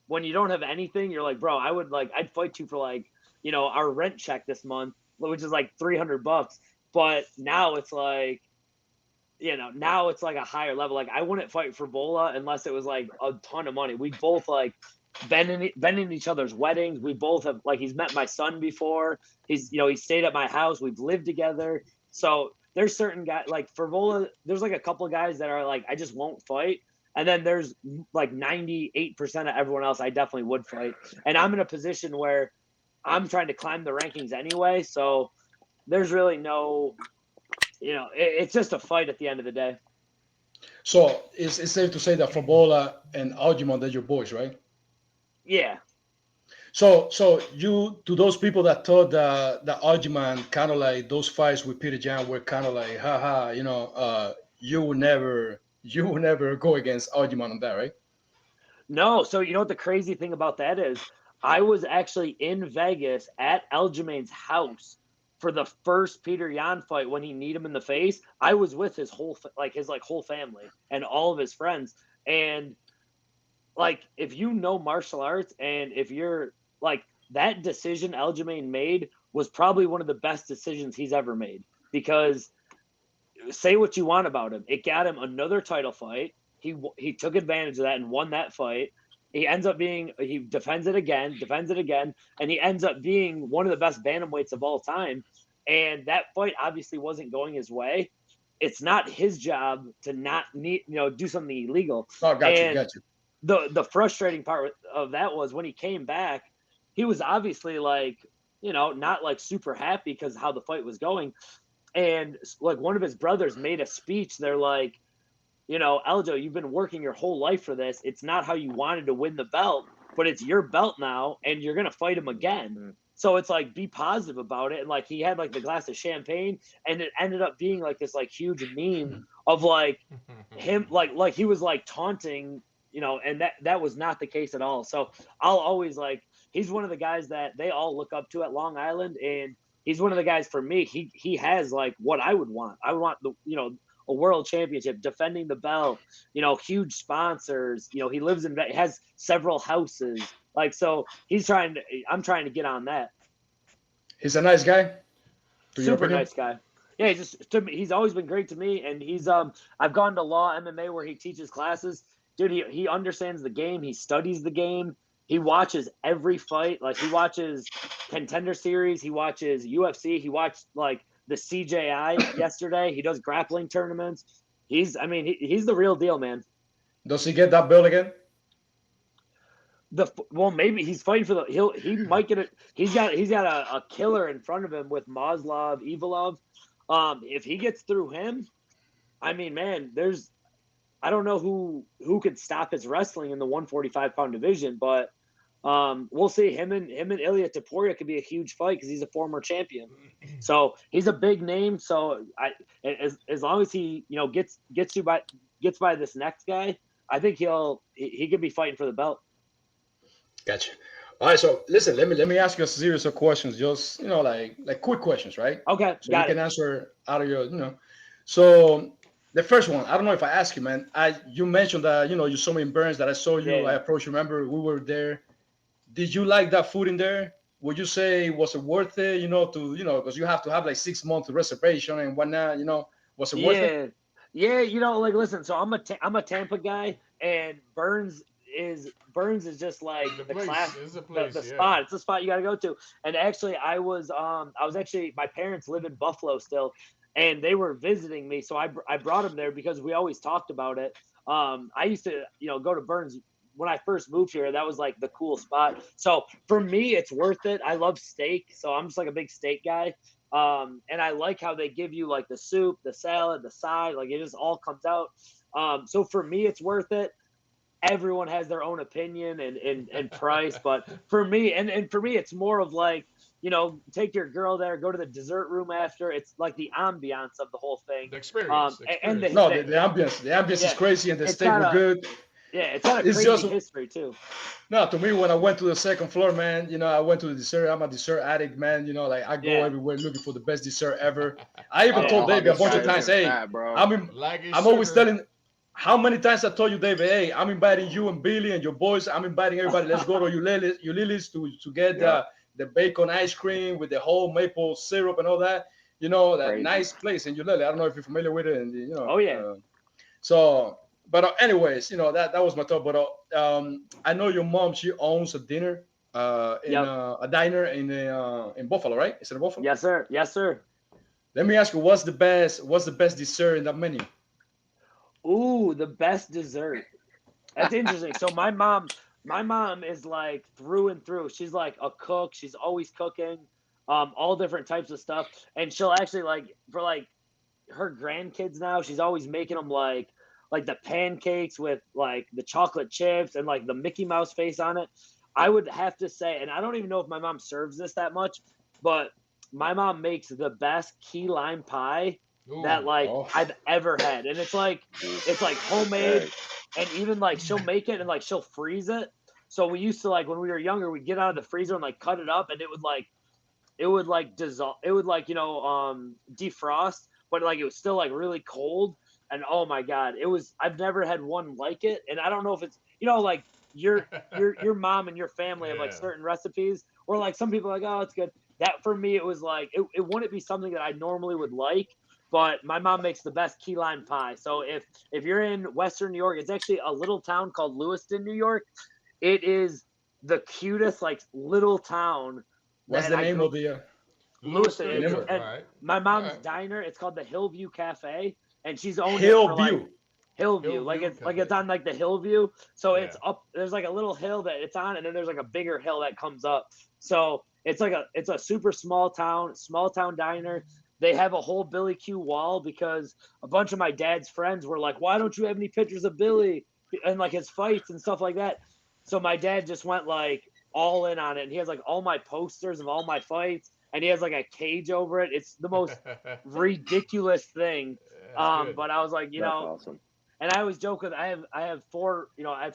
when you don't have anything, you're like, bro, I'd fight you for, like, our rent check this month, which is like $300. But now it's like, now it's like a higher level. Like, I wouldn't fight for Bola unless it was like a ton of money. We both like been in each other's weddings. We both have, like, he's met my son before. He's, he stayed at my house. We've lived together. So there's certain guys, like for Bola, there's like a couple of guys that are like, I just won't fight. And then there's like 98% of everyone else I definitely would fight. And I'm in a position where I'm trying to climb the rankings anyway. So there's really no, it's just a fight at the end of the day. So it's safe to say that for Bola and Algiman, they're your boys, right? Yeah. So you, to those people that thought that Algiman kind of like those fights with Peter Jan were kind of like, haha, you will never go against Algiman on that, right? No, so you know what the crazy thing about that is? I was actually in Vegas at Aljamain's house for the first Peter Yan fight when he kneed him in the face. I was with his whole whole family and all of his friends. And like if you know martial arts and if you're like that decision Aljamain made was probably one of the best decisions he's ever made because say what you want about him. It got him another title fight. He took advantage of that and won that fight. He defends it again, and he ends up being one of the best bantamweights of all time. And that fight obviously wasn't going his way. It's not his job to not do something illegal. Oh, got you. The frustrating part of that was when he came back, he was obviously like, not like super happy because how the fight was going. And like one of his brothers made a speech. They're like, Eljo, you've been working your whole life for this. It's not how you wanted to win the belt, but it's your belt now, and you're gonna fight him again. Mm-hmm. So it's like be positive about it. And like he had like the glass of champagne, and it ended up being like this like huge meme of like him like he was like taunting, and that was not the case at all. So I'll always like he's one of the guys that they all look up to at Long Island, and he's one of the guys for me. He has like what I would want. I would want the a world championship, defending the belt, huge sponsors. He lives has several houses. Like so, I'm trying to get on that. He's a nice guy. Super nice guy. Yeah, he's always been great to me, and he's I've gone to Law MMA where he teaches classes. Dude, he understands the game. He studies the game. He watches every fight. Like he watches Contender Series. He watches UFC. He watched like the CJI yesterday. He does grappling tournaments. He's the real deal, man. Does he get that belt again? Maybe he's fighting for he might get it. He's got a killer in front of him with Maslov, Ivalov. If he gets through him, man, I don't know who could stop his wrestling in the 145-pound division, but we'll see. Him and Ilya Topuria could be a huge fight because he's a former champion. So he's a big name. So as long as he gets by this next guy, I think he could be fighting for the belt. Gotcha. All right. So listen, let me ask you a series of questions. Just like quick questions, right? Okay. So you can answer out of your So the first one, I don't know if I asked you, man. You mentioned that you saw me in Burns. That I saw you. Yeah. I approached. Remember, we were there. Did you like that food in there? Would you say was it worth it? Because you have to have like 6 months reservation and whatnot. Was it worth it? Yeah. Like listen. So I'm a Tampa guy, and Burns is just like the class, the spot. It's the spot you got to go to. And actually, I was actually my parents live in Buffalo still, and they were visiting me, so I brought them there because we always talked about it. I used to go to Burns. When I first moved here, that was like the cool spot. So for me, it's worth it. I love steak, so I'm just like a big steak guy. And I like how they give you like the soup, the salad, the side, like it just all comes out. So for me, it's worth it. Everyone has their own opinion and price, but for me, and for me, it's more of like, take your girl there, go to the dessert room after. It's like the ambiance of the whole thing. The experience. The ambiance. The ambiance is crazy, and the steak was good. Yeah, it's got a crazy history too. No, to me, when I went to the second floor, man, I went to the dessert. I'm a dessert addict, man. Like I go everywhere looking for the best dessert ever. I even told David a bunch of times, hey, I'm always telling. How many times I told you, David, hey, I'm inviting you and Billy and your boys. I'm inviting everybody. Let's go to Ulili's to get the bacon ice cream with the whole maple syrup and all that. That crazy. Nice place in Ulili. I don't know if you're familiar with it. And Oh yeah. But anyways, that was my thought. But I know your mom. She owns a diner, a diner in Buffalo, right? Is it in Buffalo? Yes, sir. Yes, sir. Let me ask you, what's the best dessert in that menu? Ooh, the best dessert. That's interesting. So my mom is like through and through. She's like a cook. She's always cooking, all different types of stuff. And she'll actually like for like her grandkids now. She's always making them like the pancakes with like the chocolate chips and like the Mickey Mouse face on it. I would have to say, and I don't even know if my mom serves this that much, but my mom makes the best key lime pie that I've ever had. And it's like homemade. and even like she'll make it and like she'll freeze it. So we used to like when we were younger, we'd get out of the freezer and like cut it up, and it would like dissolve. It would like defrost, but like it was still like really cold. And oh my god, I've never had one like it, and I don't know if it's like your mom and your family have like Yeah. certain recipes, or like some people are like, oh, it's good. That for me, it was like it wouldn't be something that I normally would like, but my mom makes the best key lime pie. So if you're in Western New York, it's actually a little town called Lewiston, New York. It is the cutest like little town. What's the name of the? Lewiston? New York, And right. my mom's Alright. diner. It's called the Hillview Cafe, and she's owned it Hillview. for like Hillview, like it's Cafe. on like the Hillview. So Yeah. it's up. There's like a little hill that it's on, and then there's like a bigger hill that comes up. So it's a super small town diner. They have a whole Billy Q wall because a bunch of my dad's friends were like, "Why don't you have any pictures of Billy and like his fights and stuff like that?" So my dad just went like all in on it, and he has like all my posters of all my fights, and he has like a cage over it. It's the most ridiculous thing. That's good. But I was like, That's awesome. and I always joke with I have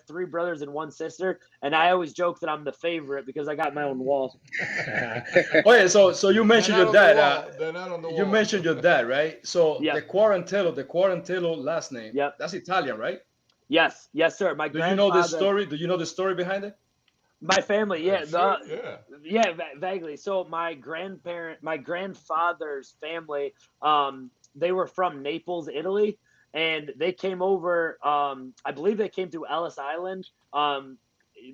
three brothers and one sister, and I always joke that I'm the favorite because I got my own wall. Oh yeah, so you mentioned your dad. They're not on the wall. You mentioned your dad, right? So Yeah. the Quarantillo last name. Yep. That's Italian, right? Yes, sir. My Do you know the grandfather- story? Do you know the story behind it? My family, yeah, Yeah. vaguely. So my grandfather's family, they were from Naples, Italy, and they came over. I believe they came through Ellis Island.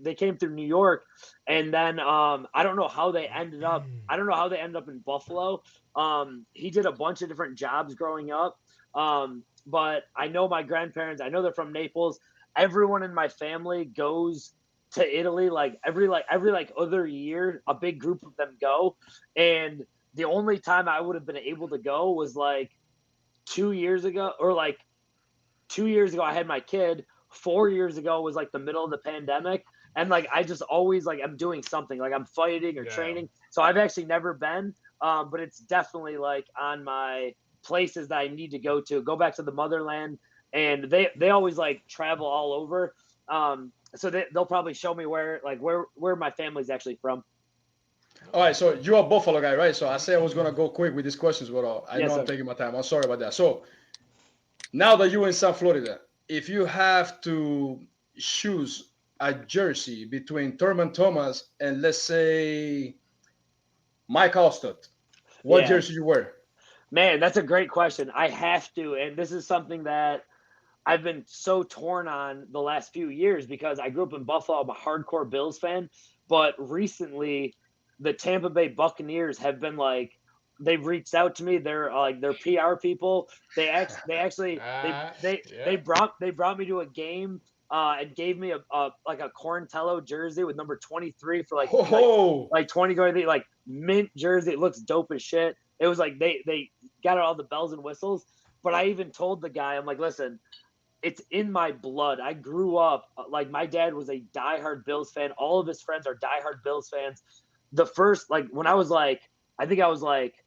They came through New York, and then I don't know how they ended up. I don't know how they ended up in Buffalo. He did a bunch of different jobs growing up, but I know my grandparents. I know they're from Naples. Everyone in my family goes to Italy like every other year. A big group of them go, and the only time I would have been able to go was like 2 years ago, or like 2 years ago I had my kid. 4 years ago was like the middle of the pandemic, and like I just always like I'm doing something, like I'm fighting or training. So I've actually never been, but it's definitely like on my places that I need to go back to the motherland, and they always like travel all over. So they'll probably show me where my family's actually from. All right, so you're a Buffalo guy, right? So I said I was gonna go quick with these questions, but I Yes, know I'm sir. taking my time. I'm sorry about that. So now that you're in South Florida, if you have to choose a jersey between Thurman Thomas and let's say Mike Allstott, what Yeah. jersey you wear? Man, that's a great question. I have to, and this is something that I've been so torn on the last few years because I grew up in Buffalo. I'm a hardcore Bills fan, but recently the Tampa Bay Buccaneers have been like, they've reached out to me. They're like their PR people. They actually brought me to a game and gave me a Quarantillo jersey with number 23 for like 20 like mint jersey. It looks dope as shit. It was like they got all the bells and whistles. But I even told the guy, I'm like, listen, it's in my blood. I grew up like my dad was a diehard Bills fan. All of his friends are diehard Bills fans. The first, like when I was like, I think I was like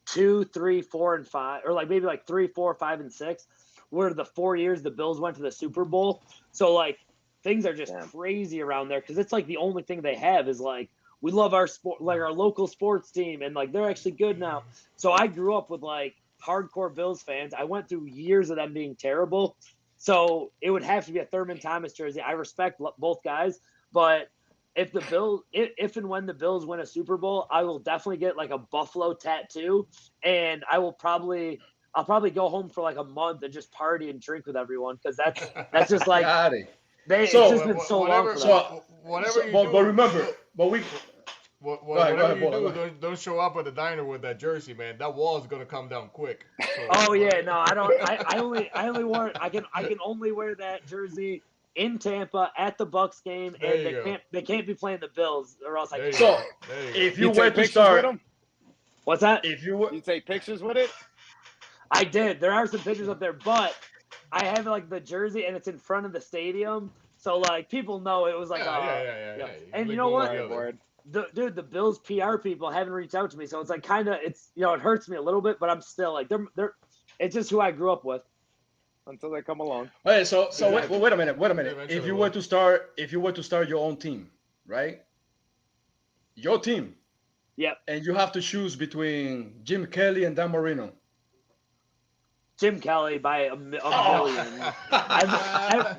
2, 3, 4, and 5, or like maybe like 3, 4, 5, and 6 were the 4 years the Bills went to the Super Bowl. So like things are just crazy around there because it's like the only thing they have is like we love our sport, like our local sports team, and like they're actually good now. So I grew up with like hardcore Bills fans. I went through years of them being terrible. So it would have to be a Thurman Thomas jersey. I respect both guys, but if and when the Bills win a Super Bowl, I will definitely get like a Buffalo tattoo, and I'll probably go home for like a month and just party and drink with everyone because that's just like it's just been so long for them. But remember, whatever you do, don't show up at the diner with that jersey, man. That wall is gonna come down quick. So, I only wore I can only wear that jersey in Tampa at the Bucks game, and they can't be playing the Bills or else I can't. So if you were to start, what's that? If you take pictures with it, I did. There are some pictures up there, but I have like the jersey and it's in front of the stadium, so like people know it was like And you know what? The Bills PR people haven't reached out to me, so it's like kind of it hurts me a little bit, but I'm still like they're it's just who I grew up with. until they come along. Okay, so wait a minute. Eventually If you will. were to start your own team, right? Your team, Yep. and you have to choose between Jim Kelly and Dan Marino. Jim Kelly by a million.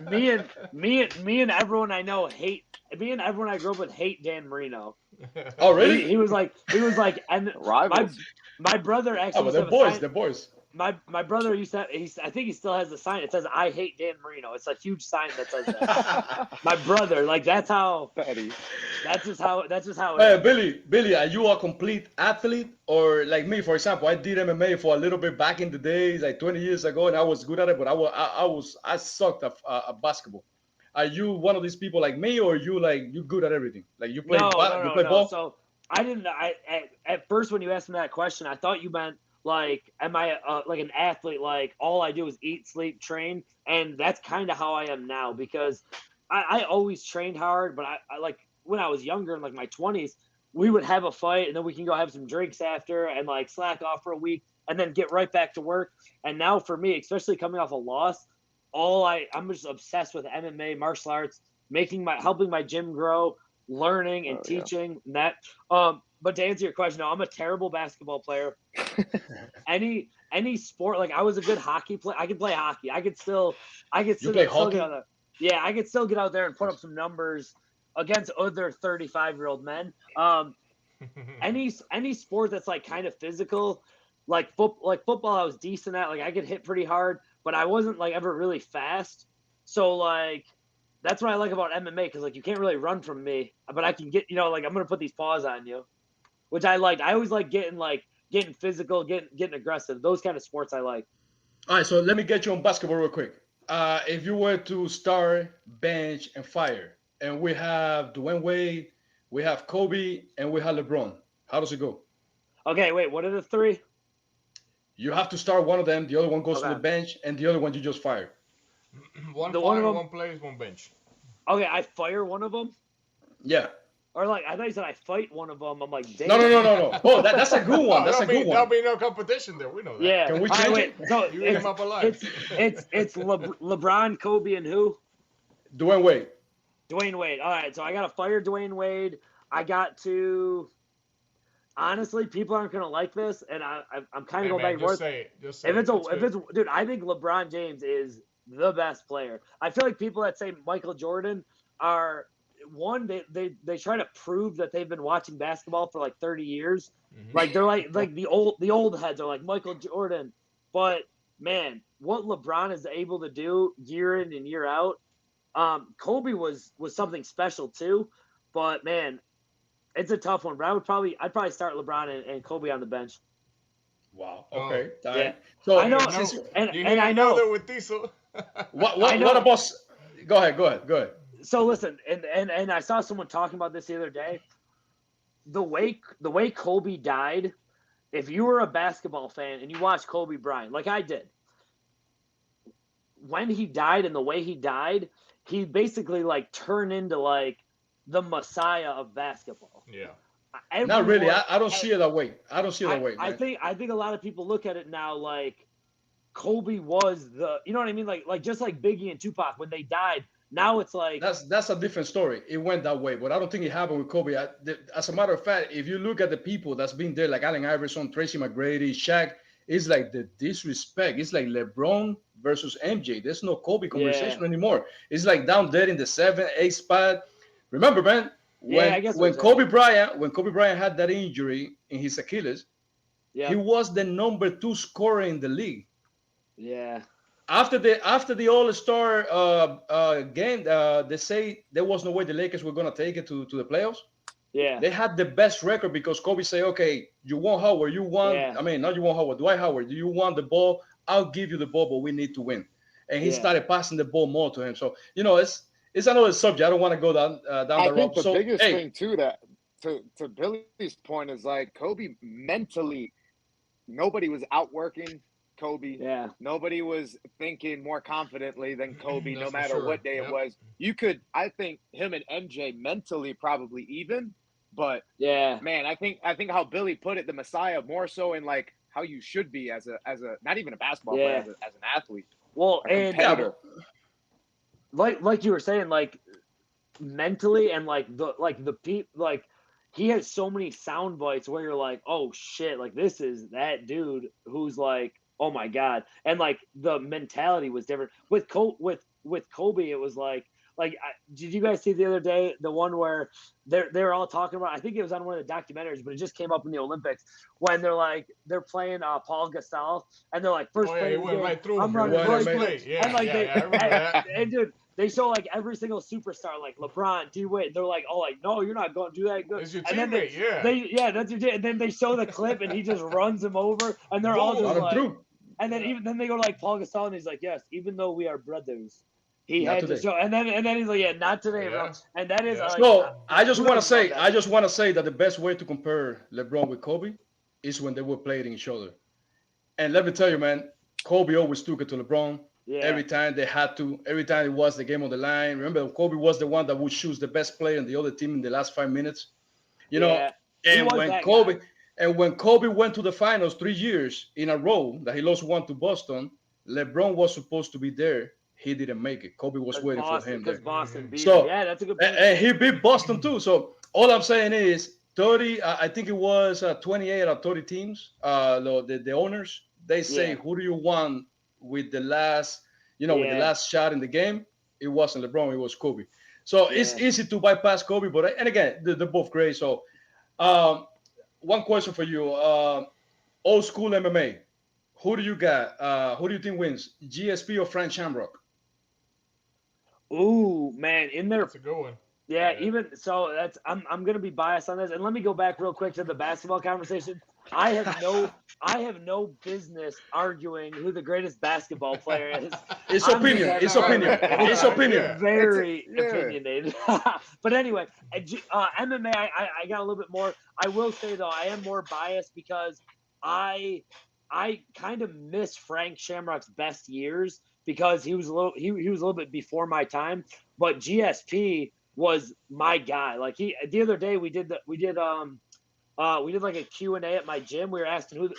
Me and everyone I know hate. Me and everyone I grew up with hate Dan Marino. Oh, really? He was like, and Rivals. my brother Oh, actually but used to they're have a boys. sign. They're boys. My brother used to have, I think he still has the sign. It says "I hate Dan Marino." It's a huge sign that says that. My brother, like that's just how Hey, it is. Billy, are you a complete athlete, or like me, for example? I did MMA for a little bit back in the days, like 20 years ago, and I was good at it, but I sucked at basketball. Are you one of these people like me, or you good at everything? Like you play No. ball? So I didn't. At first when you asked me that question, I thought you meant like, am I like an athlete? Like all I do is eat, sleep, train, and that's kind of how I am now because I always trained hard, but I like when I was younger in like my 20s, we would have a fight and then we can go have some drinks after and like slack off for a week and then get right back to work. And now for me, especially coming off a loss, I'm just obsessed with MMA, martial arts, helping my gym grow, learning and teaching and that. But to answer your question, no, I'm a terrible basketball player. Any sport, like I was a good hockey player. I could play hockey. I could still Play still get hockey? out there. Yeah, I could still get out there and put up some numbers against other 35-year-old men. Any sport that's like kind of physical, like football, I was decent at. Like I could hit pretty hard, but I wasn't like ever really fast. So like that's what I like about MMA because like you can't really run from me, but I can get like I'm gonna put these paws on you, which I liked. I always like getting physical, getting aggressive. Those kind of sports I like. All right, so let me get you on basketball real quick. If you were to start, bench, and fire, and we have Dwayne Wade, we have Kobe, and we have LeBron. How does it go? Okay, wait, what are the three? You have to start one of them. The other one goes to the Okay, bench, and the other one you just fire. One the one of fire, them. one plays, one bench. Okay, I fire one of them, Yeah. or like I thought you said I fight one of them. I'm like, No, no, damn. no, no, no. Oh, that's a good one. That's a good There'll one. be no competition there. We know that. Yeah. Can we All right, change wait. it? So You eat him up alive. it's LeBron, Kobe, and who? Dwayne Wade. Dwayne Wade. All right. So I got to fire Dwayne Wade. I got to. Honestly, people aren't gonna like this, and I'm kind of Hey going man, back and just forth. say it. Just say If it. it's dude, I think LeBron James is the best player. I feel like people that say Michael Jordan are one. They try to prove that they've been watching basketball for like 30 years. Mm-hmm. Like they're like the old heads are like Michael Jordan, but man, what LeBron is able to do year in and year out. Kobe was something special too, but man, it's a tough one. But I'd probably start LeBron and Kobe on the bench. Wow. Oh, Okay. All Yeah, right. I So know, since and I know. with Diesel. I what know. about? Go ahead. Go ahead. Go ahead. So listen, and I saw someone talking about this the other day. The way Kobe died, if you were a basketball fan and you watched Kobe Bryant, like I did, when he died and the way he died, he basically like turned into like the messiah of basketball. Yeah. Not really. Everyone, I don't see it that way. I don't see it that way, I man. think a lot of people look at it now like Kobe was you know what I mean? Like just like Biggie and Tupac when they died. Now it's like That's a different story. It went that way, but I don't think it happened with Kobe. As a matter of fact, if you look at the people that's been there, like Allen Iverson, Tracy McGrady, Shaq, it's like the disrespect. It's like LeBron versus MJ. There's no Kobe yeah, conversation anymore. It's like down there in the 7, 8 spot. Remember, man, yeah. I guess what you're saying. When Kobe Bryant had that injury in his Achilles, he Yep. was the number 2 scorer in the league. Yeah. After the All Star game, they say there was no way the Lakers were gonna take it to the playoffs. Yeah. They had the best record because Kobe say, "Okay, you want Howard, you want Yeah. I mean, not you want Howard, Dwight Howard. You want the ball? I'll give you the ball, but we need to win." And he Yeah. started passing the ball more to him. So it's another subject. I don't want to go down I the think road. the So biggest hey, thing too that to Billy's point is like Kobe mentally, nobody was outworking Kobe. Yeah. Nobody was thinking more confidently than Kobe, no That's for matter sure. what day it was. I think him and MJ mentally probably even, but Yeah. man, I think how Billy put it, the Messiah more so in like how you should be as a not even a basketball player, Yeah. as an athlete. Well, A and competitor. like you were saying, like mentally and like he has so many sound bites where you're like, oh shit, like this is that dude who's like, oh my god, and like the mentality was different with Kobe. It was like did you guys see the other day the one where they're all talking about? I think it was on one of the documentaries, but it just came up in the Olympics when they're playing Paul Gasol and they're like first Oh yeah, play he of the went game, right through I'm him. running One right and through, Play. Yeah, and like I remember that. and dude, they show like every single superstar, like LeBron, D Wade. They're like, oh, like no, you're not going to do that good. It's your And then teammate, yeah. that's your team. And then they show the clip, and he just runs him over, and they're all just Run him like, through. and then they go to like Paul Gasol, and he's like, yes, even though we are brothers, he Not had to today. show. And then he's like, yeah, not today, bro. Yeah. And that is Yeah. like, So I just you want to guys love say, that. I just want to say that the best way to compare LeBron with Kobe is when they were playing each other. And let me tell you, man, Kobe always took it to LeBron. Yeah. Every time they had to, every time it was the game on the line. Remember, Kobe was the one that would choose the best player in the other team in the last 5 minutes. You know, Yeah. He and was when that Kobe guy. and when Kobe went to the finals 3 years in a row that he lost one to Boston, LeBron was supposed to be there. He didn't make it. Kobe was waiting for him Because there. Boston beat him. So Yeah, that's a good point. and he beat Boston too. So all I'm saying is 30. I think it was 28 or 30 teams. The owners they say, Yeah. who do you want with the last, with the Yeah. last shot in the game? It wasn't LeBron. It was Kobe. So it's Yeah. easy to bypass Kobe, but and again they're both great. So um, one question for you: old school MMA. Who do you got? Who do you think wins? GSP or Frank Shamrock? Ooh, man, in there. That's a good one. Yeah, Yeah. even so, I'm gonna be biased on this, and let me go back real quick to the basketball conversation. I have no business arguing who the greatest basketball player is. It's I'm opinion. just- It's opinion. It's opinion. Yeah. Very Yeah. opinionated. But anyway, MMA, I got a little bit more. I will say though, I am more biased because I kind of miss Frank Shamrock's best years because he was a little bit before my time. But GSP was my guy. Like the other day we did like a Q&A at my gym. We were asking who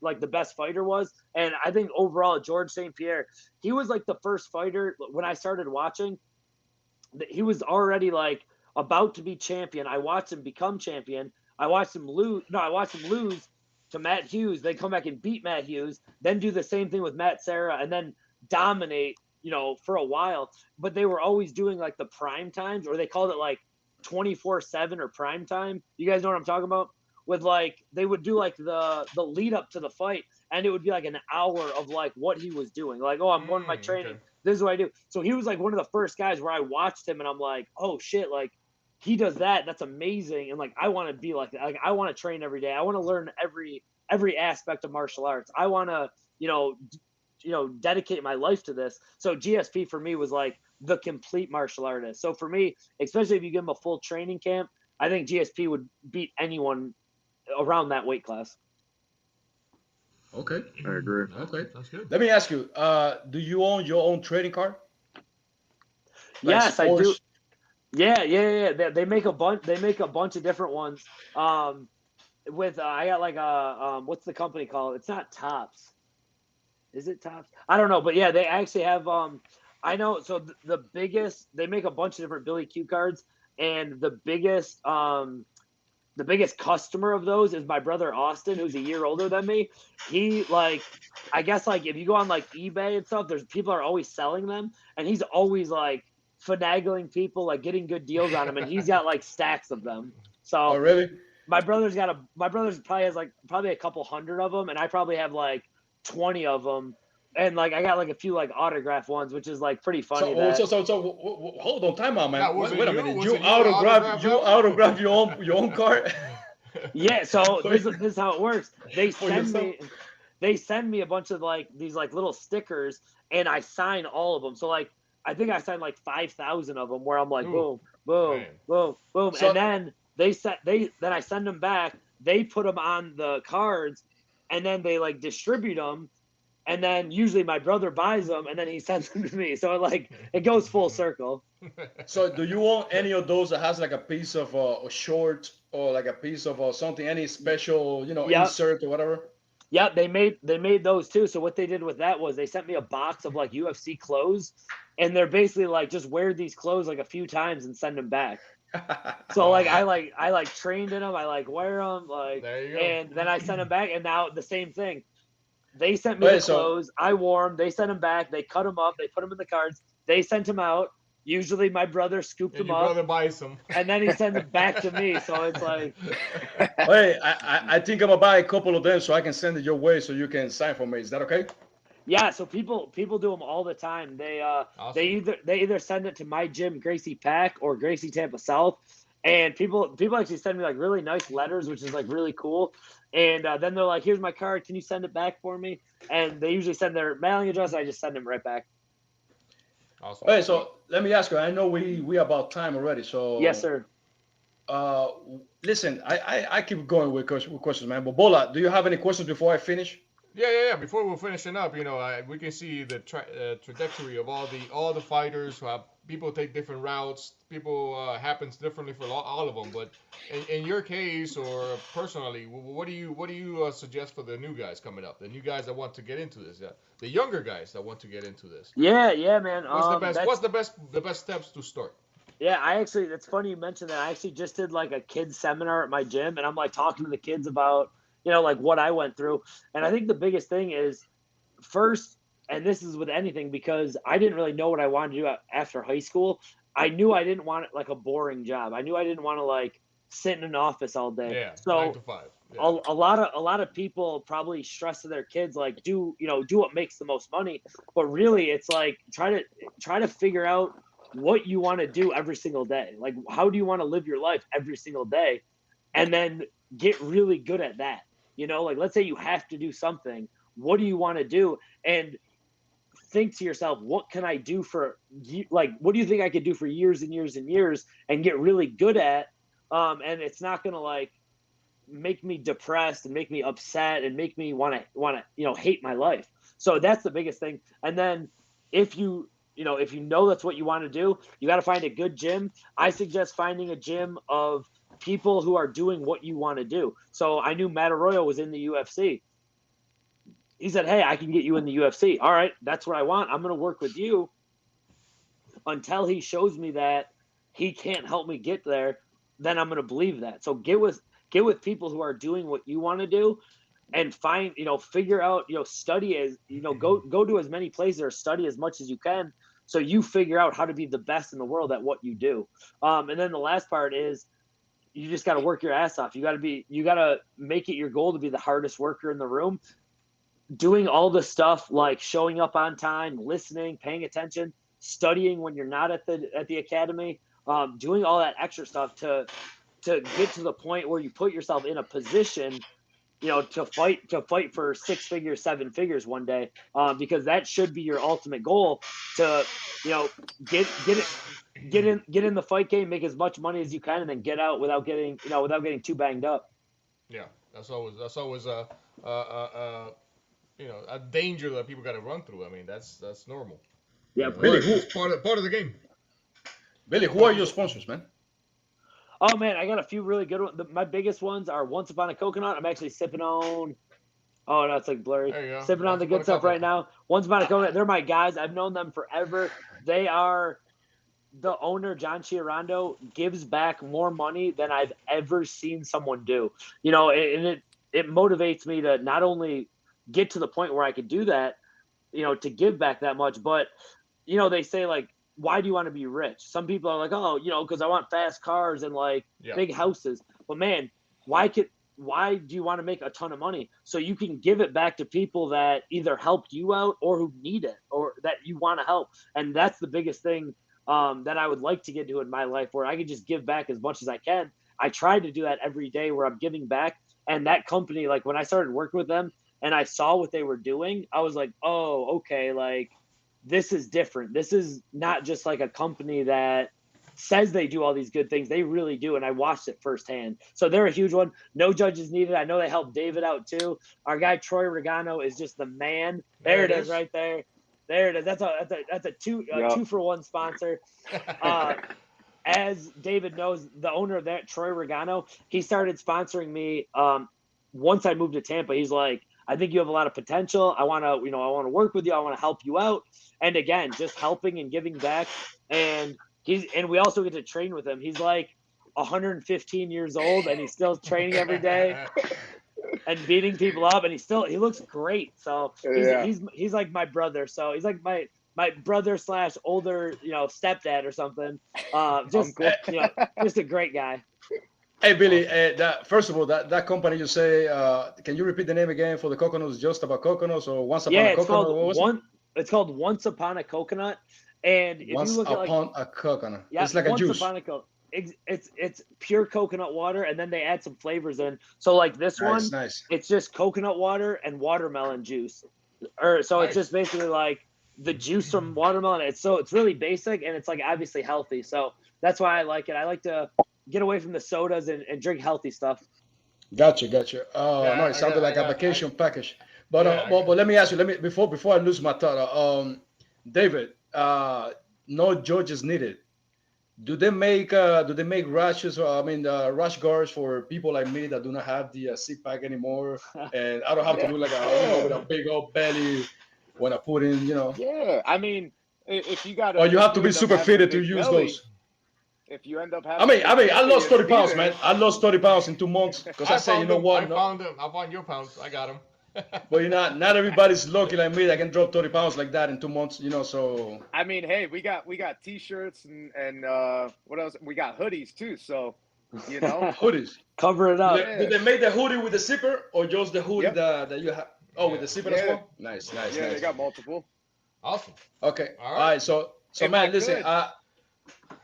like the best fighter was, and I think overall George St. Pierre, he was like the first fighter when I started watching. He was already like about to be champion. I watched him become champion. I watched him lose. No, I watched him lose to Matt Hughes. Then come back and beat Matt Hughes. Then do the same thing with Matt Serra, and then dominate. For a while. But they were always doing like the prime times, or they called it like 24/7 or prime time. You guys know what I'm talking about? With like they would do like the lead up to the fight, and it would be like an hour of like what he was doing. Like, oh, I'm going to my training. Okay. This is what I do. So he was like one of the first guys where I watched him, and I'm like, oh shit, like he does that. That's amazing, and like I want to be like that. Like I want to train every day. I want to learn every aspect of martial arts. I want to dedicate my life to this. So GSP for me was like the complete martial artist. So for me, especially if you give him a full training camp, I think GSP would beat anyone around that weight class. Okay. I agree. Okay. That's good. Let me ask you, do you own your own trading card? Like Yes, I do. sports? Yeah. They make a bunch. They make a bunch of different ones. With I got like what's the company called? It's not Tops. Is it Tops? I don't know, but yeah, they actually have. I know. So the biggest, they make a bunch of different Billy Q cards, and the biggest customer of those is my brother Austin, who's a year older than me. He like, I guess like if you go on like eBay and stuff, there's people are always selling them, and he's always like finagling people, like getting good deals on them, and he's got like stacks of them. So Oh, really? my brother's probably has like probably a couple hundred of them, and I probably have like 20 of them, and like I got like a few like autograph ones, which is like pretty funny. Hold on, time out, man. Now, was Wait it a you? minute. Was You it you that autograph autographed your own card? Yeah, so this is how it works. They For send me a bunch of like these like little stickers, and I sign all of them. So like I think I signed like 5,000 of them, where I'm like Ooh, boom, man. boom, So- and then then I send them back. They put them on the cards, and then they like distribute them. And then usually my brother buys them, and then he sends them to me. So it goes full circle. So, do you own any of those that has like a piece of a short or like a piece of something, any special, Yep. insert or whatever? Yeah, they made those too. So what they did with that was they sent me a box of like UFC clothes, and they're basically like just wear these clothes like a few times and send them back. So like Wow. I like trained in them, I like wear them, like, There you go. and then I sent them back, and now the same thing. They sent me the Wait, so clothes, I wore them, they sent them back, they cut them up, they put them in the cards, they sent them out. Usually my brother scooped And them your up, brother buys them. and then he sends them back to me. So it's like, wait, I think I'm gonna buy a couple of them so I can send it your way so you can sign for me. Is that okay? yeah. So people do them all the time. Awesome. They either send it to my gym, Gracie Pack, or Gracie Tampa South, and people actually send me like really nice letters, which is like really cool. And then they're like, "Here's my card. Can you send it back for me?" And they usually send their mailing address. I just send them right back. Awesome. Wait, so let me ask you. I know we about time already. Yes, So sir. uh, listen, I keep going with questions, man. But Bola, do you have any questions before I finish? Yeah. Before we're finishing up, we can see the trajectory of all the fighters. How people take different routes. People happens differently for all of them. But in your case, or personally, what do you suggest for the new guys coming up? The new guys that want to get into this, the younger guys that want to get into this. Yeah, man. What's the best? That's What's the best steps to start? Yeah, I actually, it's funny you mentioned that. I actually just did like a kids seminar at my gym, and I'm like talking to the kids about, like what I went through. And I think the biggest thing is first, and this is with anything, because I didn't really know what I wanted to do after high school. I knew I didn't want like a boring job. I knew I didn't want to like sit in an office all day. Yeah, nine So to five. Yeah. a lot of people probably stress to their kids like do what makes the most money, but really it's like try to figure out what you want to do every single day. Like, how do you want to live your life every single day? And then get really good at that. Like, let's say you have to do something. What do you want to do? And think to yourself, what can I do like, what do you think I could do for years and years and years and get really good at? And it's not going to like make me depressed and make me upset and make me want to hate my life. So that's the biggest thing. And then if you know that's what you want to do, you got to find a good gym. I suggest finding a gym of people who are doing what you want to do. So I knew Matt Arroyo was in the UFC. He said, "Hey, I can get you in the UFC." All right, that's what I want. I'm going to work with you until he shows me that he can't help me get there. Then I'm going to believe that. So get with people who are doing what you want to do, and figure out, study go to as many places or study as much as you can, so you figure out how to be the best in the world at what you do. And then the last part is you just got to work your ass off. You got to make it your goal to be the hardest worker in the room, doing all the stuff like showing up on time, listening, paying attention, studying when you're not at the academy, doing all that extra stuff to get to the point where you put yourself in a position, to fight for 6 figures, 7 figures one day, because that should be your ultimate goal, to get in the fight game, make as much money as you can, and then get out without getting too banged up. Yeah, that's always a danger that people got to run through. I mean, that's normal. Yeah, Billy, It's part of the game. Who are your sponsors, man? oh man, I got a few really good ones. My biggest ones are Once Upon a Coconut. I'm actually sipping on. Oh no, it's like blurry. There you go. Sipping on Once the upon good a stuff right coconut. now. Once Upon a Coconut. They're my guys. I've known them forever. They are the owner, John Chiarando, gives back more money than I've ever seen someone do. And it motivates me to not only get to the point where I could do that, to give back that much, but they say like, why do you want to be rich? Some people are like, oh, because I want fast cars and like Yeah. big houses. But man, why do you want to make a ton of money? So you can give it back to people that either helped you out or who need it or that you want to help. And that's the biggest thing that I would like to get to in my life, where I could just give back as much as I can. I try to do that every day where I'm giving back. And that company, like when I started working with them and I saw what they were doing, I was like, oh, okay, like this is different. This is not just like a company that says they do all these good things. They really do. And I watched it firsthand. So they're a huge one. No judges needed. I know they helped David out too. Our guy, Troy Regano, is just the man. There it is right there. There it is. That's a two for one sponsor. As David knows, the owner of that, Troy Regano, he started sponsoring me once I moved to Tampa. He's like, I think you have a lot of potential. I want to work with you. I want to help you out. And again, just helping and giving back. And we also get to train with him. He's like 115 years old and he's still training every day and beating people up, and he looks great. So he's like my brother. So he's like my brother / older, stepdad or something. Just a great guy. Hey Billy, first of all, that company you say, can you repeat the name again for the coconuts? Just about coconuts or once upon a coconut? It's called Once Upon a Coconut, and if once you look upon at a coconut, yeah, it's like a juice. It's pure coconut water, and then they add some flavors in. So like this one, it's just coconut water and watermelon juice, it's just basically like the juice from watermelon. It's really basic, and it's like obviously healthy. So that's why I like it. I like to get away from the sodas and drink healthy stuff. Gotcha. No, it sounded like a vacation package. But but let me ask you. Before I lose my thought. David, no judges needed. Do they make rashes? Rash guards for people like me that do not have the zip pack anymore, and I don't have to do like with a big old belly when I put in, Yeah, I mean, if you got, or you have to be super fitted to use those. If you end up having, I lost 30 pounds, man. I lost 30 pounds in 2 months because I said, you know what? I found them. I found your pounds. I got them. But not everybody's lucky like me that can drop 30 pounds like that in 2 months, so. I mean, hey, we got t-shirts and what else? We got hoodies too, so, Hoodies. Cover it up. Did they make the hoodie with the zipper or just the hoodie that you have? Oh, with the zipper as well? Nice. Yeah, they got multiple. Awesome. Okay. All right. So man, listen.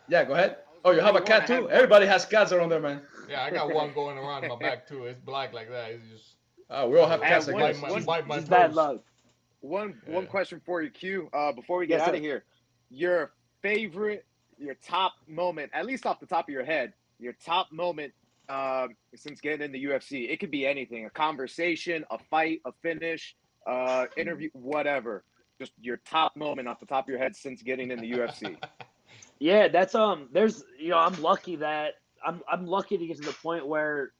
Yeah, go ahead. Oh, you have a cat too? Everybody has cats around there, man. Yeah, I got one going around my back too. It's black like that. It's just. We all have cats like that. Bad luck. One question for you, Q. Before we get out of here, your top moment, at least off the top of your head, your top moment since getting in the UFC. It could be anything: a conversation, a fight, a finish, interview, whatever. Just your top moment off the top of your head since getting in the UFC. Yeah, that's there's I'm lucky that I'm lucky to get to the point where,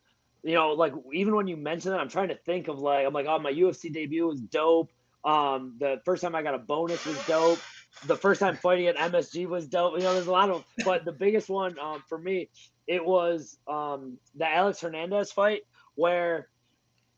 like even when you mention it, I'm trying to think of my UFC debut was dope. The first time I got a bonus was dope. The first time fighting at MSG was dope. There's a lot of, but the biggest one for me, it was the Alex Hernandez fight where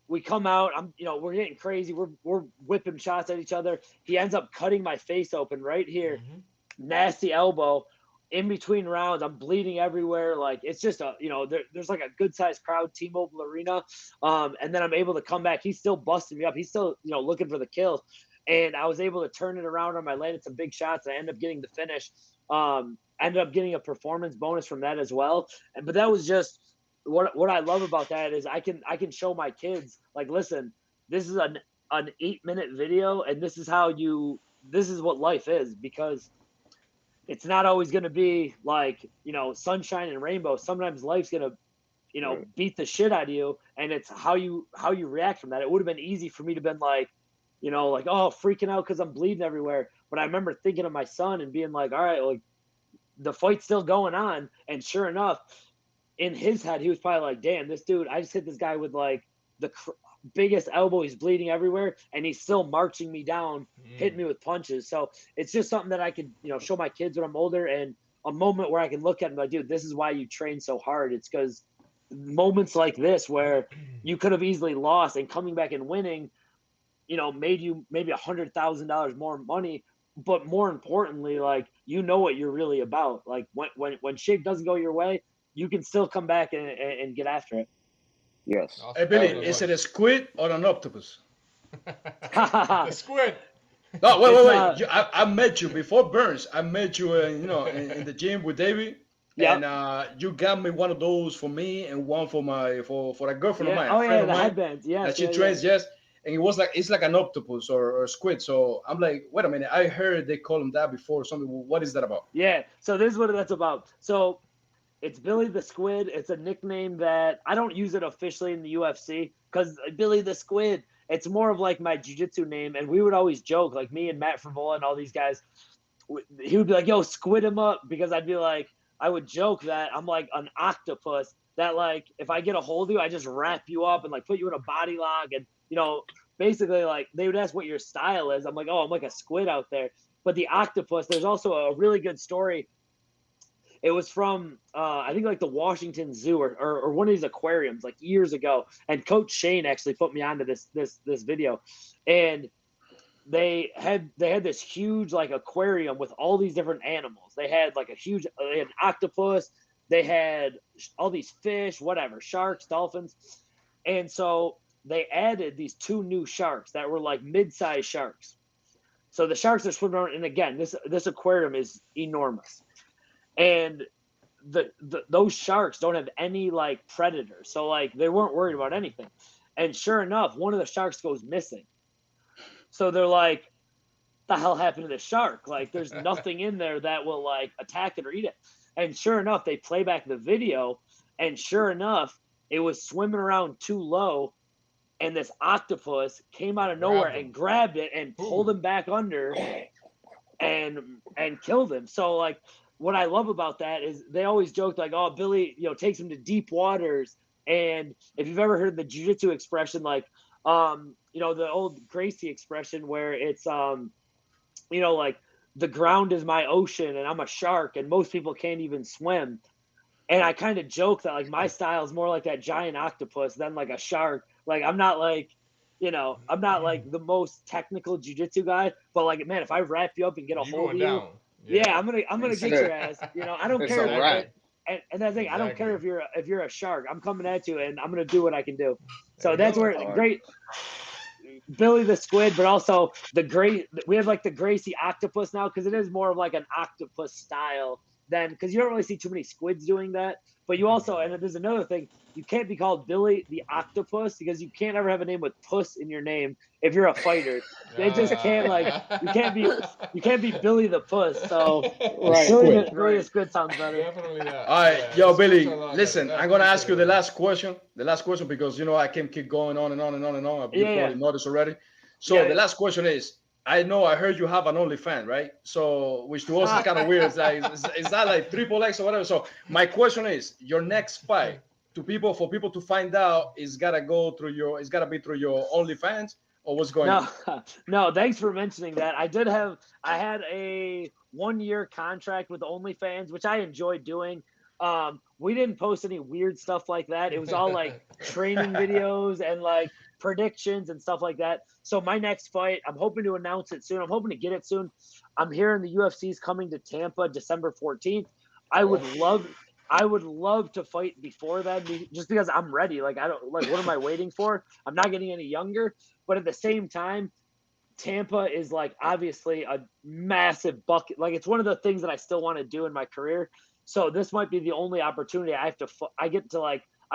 we come out, we're getting crazy. We're whipping shots at each other. He ends up cutting my face open right here. Mm-hmm. Nasty elbow. In between rounds, I'm bleeding everywhere. Like it's just there's like a good sized crowd, T-Mobile Arena. And then I'm able to come back. He's still busting me up. He's still, looking for the kills. And I was able to turn it around on. I landed some big shots. I ended up getting the finish. Ended up getting a performance bonus from that as well. But that was just what I love about that is I can show my kids, like, listen, this is an 8-minute video, and this is what life is, because it's not always going to be like, sunshine and rainbow. Sometimes life's going to, beat the shit out of you. And it's how you react from that. It would have been easy for me to been like, oh, freaking out because I'm bleeding everywhere. But I remember thinking of my son and being like, all right, like the fight's still going on. And sure enough, in his head, he was probably like, damn, this dude, I just hit this guy with like the biggest elbow. He's bleeding everywhere, and he's still marching me down, hitting me with punches. So it's just something that I could, show my kids when I'm older, and a moment where I can look at them like, dude, this is why you train so hard. It's because moments like this where you could have easily lost, and coming back and winning, made you maybe $100,000 more money. But more importantly, like, what you're really about. Like when shit doesn't go your way, you can still come back and get after it. Yes. Hey Billy, is it a squid or an octopus? The squid. No, wait. I met you before Burns. I met you, in the gym with David. Yep. And you got me one of those for me and one for a girlfriend of mine. Oh yeah, the headbands. Yeah. That she trains, yes. And it's like an octopus or a squid. So I'm like, wait a minute. I heard they call them that before. Something. What is that about? Yeah. So this is what that's about. So it's Billy the Squid. It's a nickname that I don't use it officially in the UFC because Billy the Squid, it's more of like my jiu-jitsu name. And we would always joke, like me and Matt Frivola and all these guys, he would be like, yo, squid him up, because I'd be like, I would joke that I'm like an octopus that, like, if I get a hold of you, I just wrap you up and like put you in a body lock and, basically like they would ask what your style is. I'm like, oh, I'm like a squid out there. But the octopus, there's also a really good story. It was from I think like the Washington Zoo or one of these aquariums like years ago. And Coach Shane actually put me onto this video, and they had this huge like aquarium with all these different animals. They had like they had an octopus, they had all these fish, whatever, sharks, dolphins, and so they added these 2 new sharks that were like mid-sized sharks. So the sharks are swimming around, and again, this aquarium is enormous. And those sharks don't have any like predators, so like they weren't worried about anything. And sure enough, one of the sharks goes missing. So they're like, the hell happened to the shark? Like there's nothing in there that will like attack it or eat it. And sure enough, they play back the video, and sure enough, it was swimming around too low, and this octopus came out of nowhere and grabbed it and pulled him back under and killed him. So like what I love about that is they always joke like, oh, Billy, takes him to deep waters. And if you've ever heard the jiu-jitsu expression, like, the old Gracie expression where it's, like the ground is my ocean and I'm a shark and most people can't even swim. And I kind of joke that like my style is more like that giant octopus than like a shark. Like I'm not like the most technical jiu-jitsu guy, but like, man, if I wrap you up and get a hold of you, yeah, I'm gonna get your ass. I don't care. And that's the thing. I don't care if you're a shark. I'm coming at you, and I'm gonna do what I can do. So that's where great Billy the Squid, but also we have like the Gracie octopus now because it is more of like an octopus style than because you don't really see too many squids doing that. But you also, and there's another thing, you can't be called Billy the Octopus because you can't ever have a name with puss in your name if you're a fighter. They just can't you can't be Billy the Puss. So Billy the Squid sounds better. Definitely that. All right, yo, Billy, listen, I'm gonna ask you the last question because I can keep going on and on and on and on. You probably noticed already. So the last question is, I heard you have an OnlyFans, right? So, which to us is kind of weird. It's like, is that like XXX or whatever? So, my question is, your next fight for people to find out, it's gotta be through your OnlyFans or what's going on? No, thanks for mentioning that. I had a 1-year contract with OnlyFans, which I enjoyed doing. We didn't post any weird stuff like that. It was all like training videos and like predictions and stuff like that. So my next fight, I'm hoping to announce it soon. I'm hoping to get it soon. I'm hearing the UFC's coming to Tampa December 14th. I would love to fight before that just because I'm ready. Like what am I waiting for? I'm not getting any younger, but at the same time, Tampa is like obviously a massive bucket. Like it's one of the things that I still want to do in my career. So this might be the only opportunity I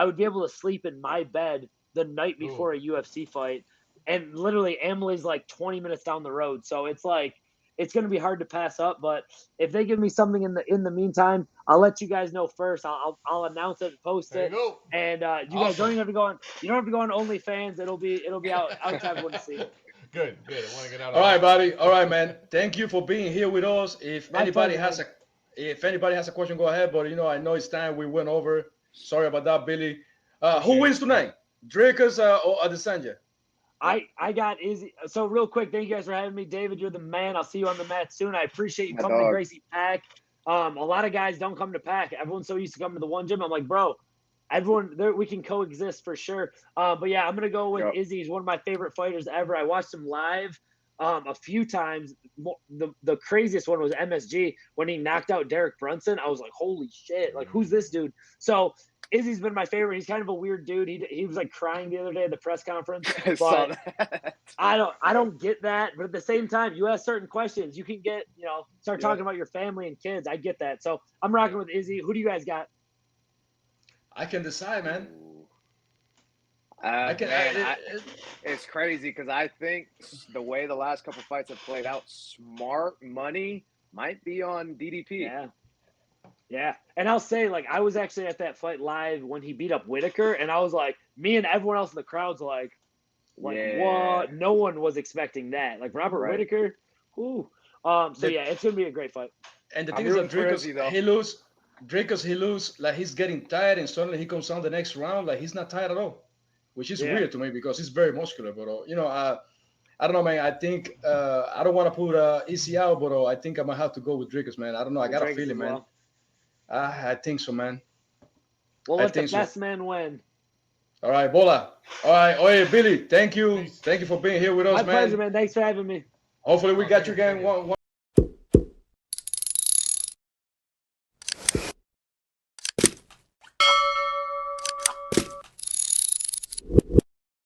would be able to sleep in my bed the night before a UFC fight. And literally Emily's like 20 minutes down the road. So it's like, it's going to be hard to pass up, but if they give me something in the meantime, I'll let you guys know first. I'll announce it and post it. And you guys don't even have to go on. You don't have to go on OnlyFans. It'll be out to everyone to see. Good. I want to get out. All right, buddy. All right, man. Thank you for being here with us. If anybody has a question, go ahead. But I know it's time. We went over. Sorry about that, Billy. Who wins tonight? Dracus or Adesanya? I got Izzy. So real quick, thank you guys for having me. David, you're the man. I'll see you on the mat soon. I appreciate you coming to Gracie Pack. A lot of guys don't come to Pack. Everyone's so used to coming to the one gym. I'm like, bro, everyone there, we can coexist for sure. But yeah, I'm gonna go with Izzy. He's one of my favorite fighters ever. I watched him live a few times. The craziest one was MSG when he knocked out Derek Brunson. I was like, holy shit, like who's this dude? So Izzy's been my favorite. He's kind of a weird dude. He was like crying the other day at the press conference. But I don't get that. But at the same time, you ask certain questions, you can get, start talking about your family and kids. I get that. So I'm rocking with Izzy. Who do you guys got? I can decide, man. It's crazy because I think the way the last couple fights have played out, smart money might be on DDP. Yeah. And I'll say, like, I was actually at that fight live when he beat up Whitaker, and I was like, me and everyone else in the crowd's like what? No one was expecting that. Like, Robert Whitaker, ooh. So, it's going to be a great fight. And the thing is that Dracus, he lose, like, he's getting tired, and suddenly he comes on the next round, like, he's not tired at all. which is Yeah. weird to me because he's very muscular. But I don't know, man. I think I don't want to put easy out, but I think I might have to go with Dricus, man. I don't know. I got a Dricus feeling, as man. well. I think so, man. We'll I let the think so. best man win. All right, Bola. All right, oye, Billy. Thank you. Peace. Thank you for being here with us, My man. pleasure, man. Thanks for having me. Hopefully we got Thank you you, again thank you. one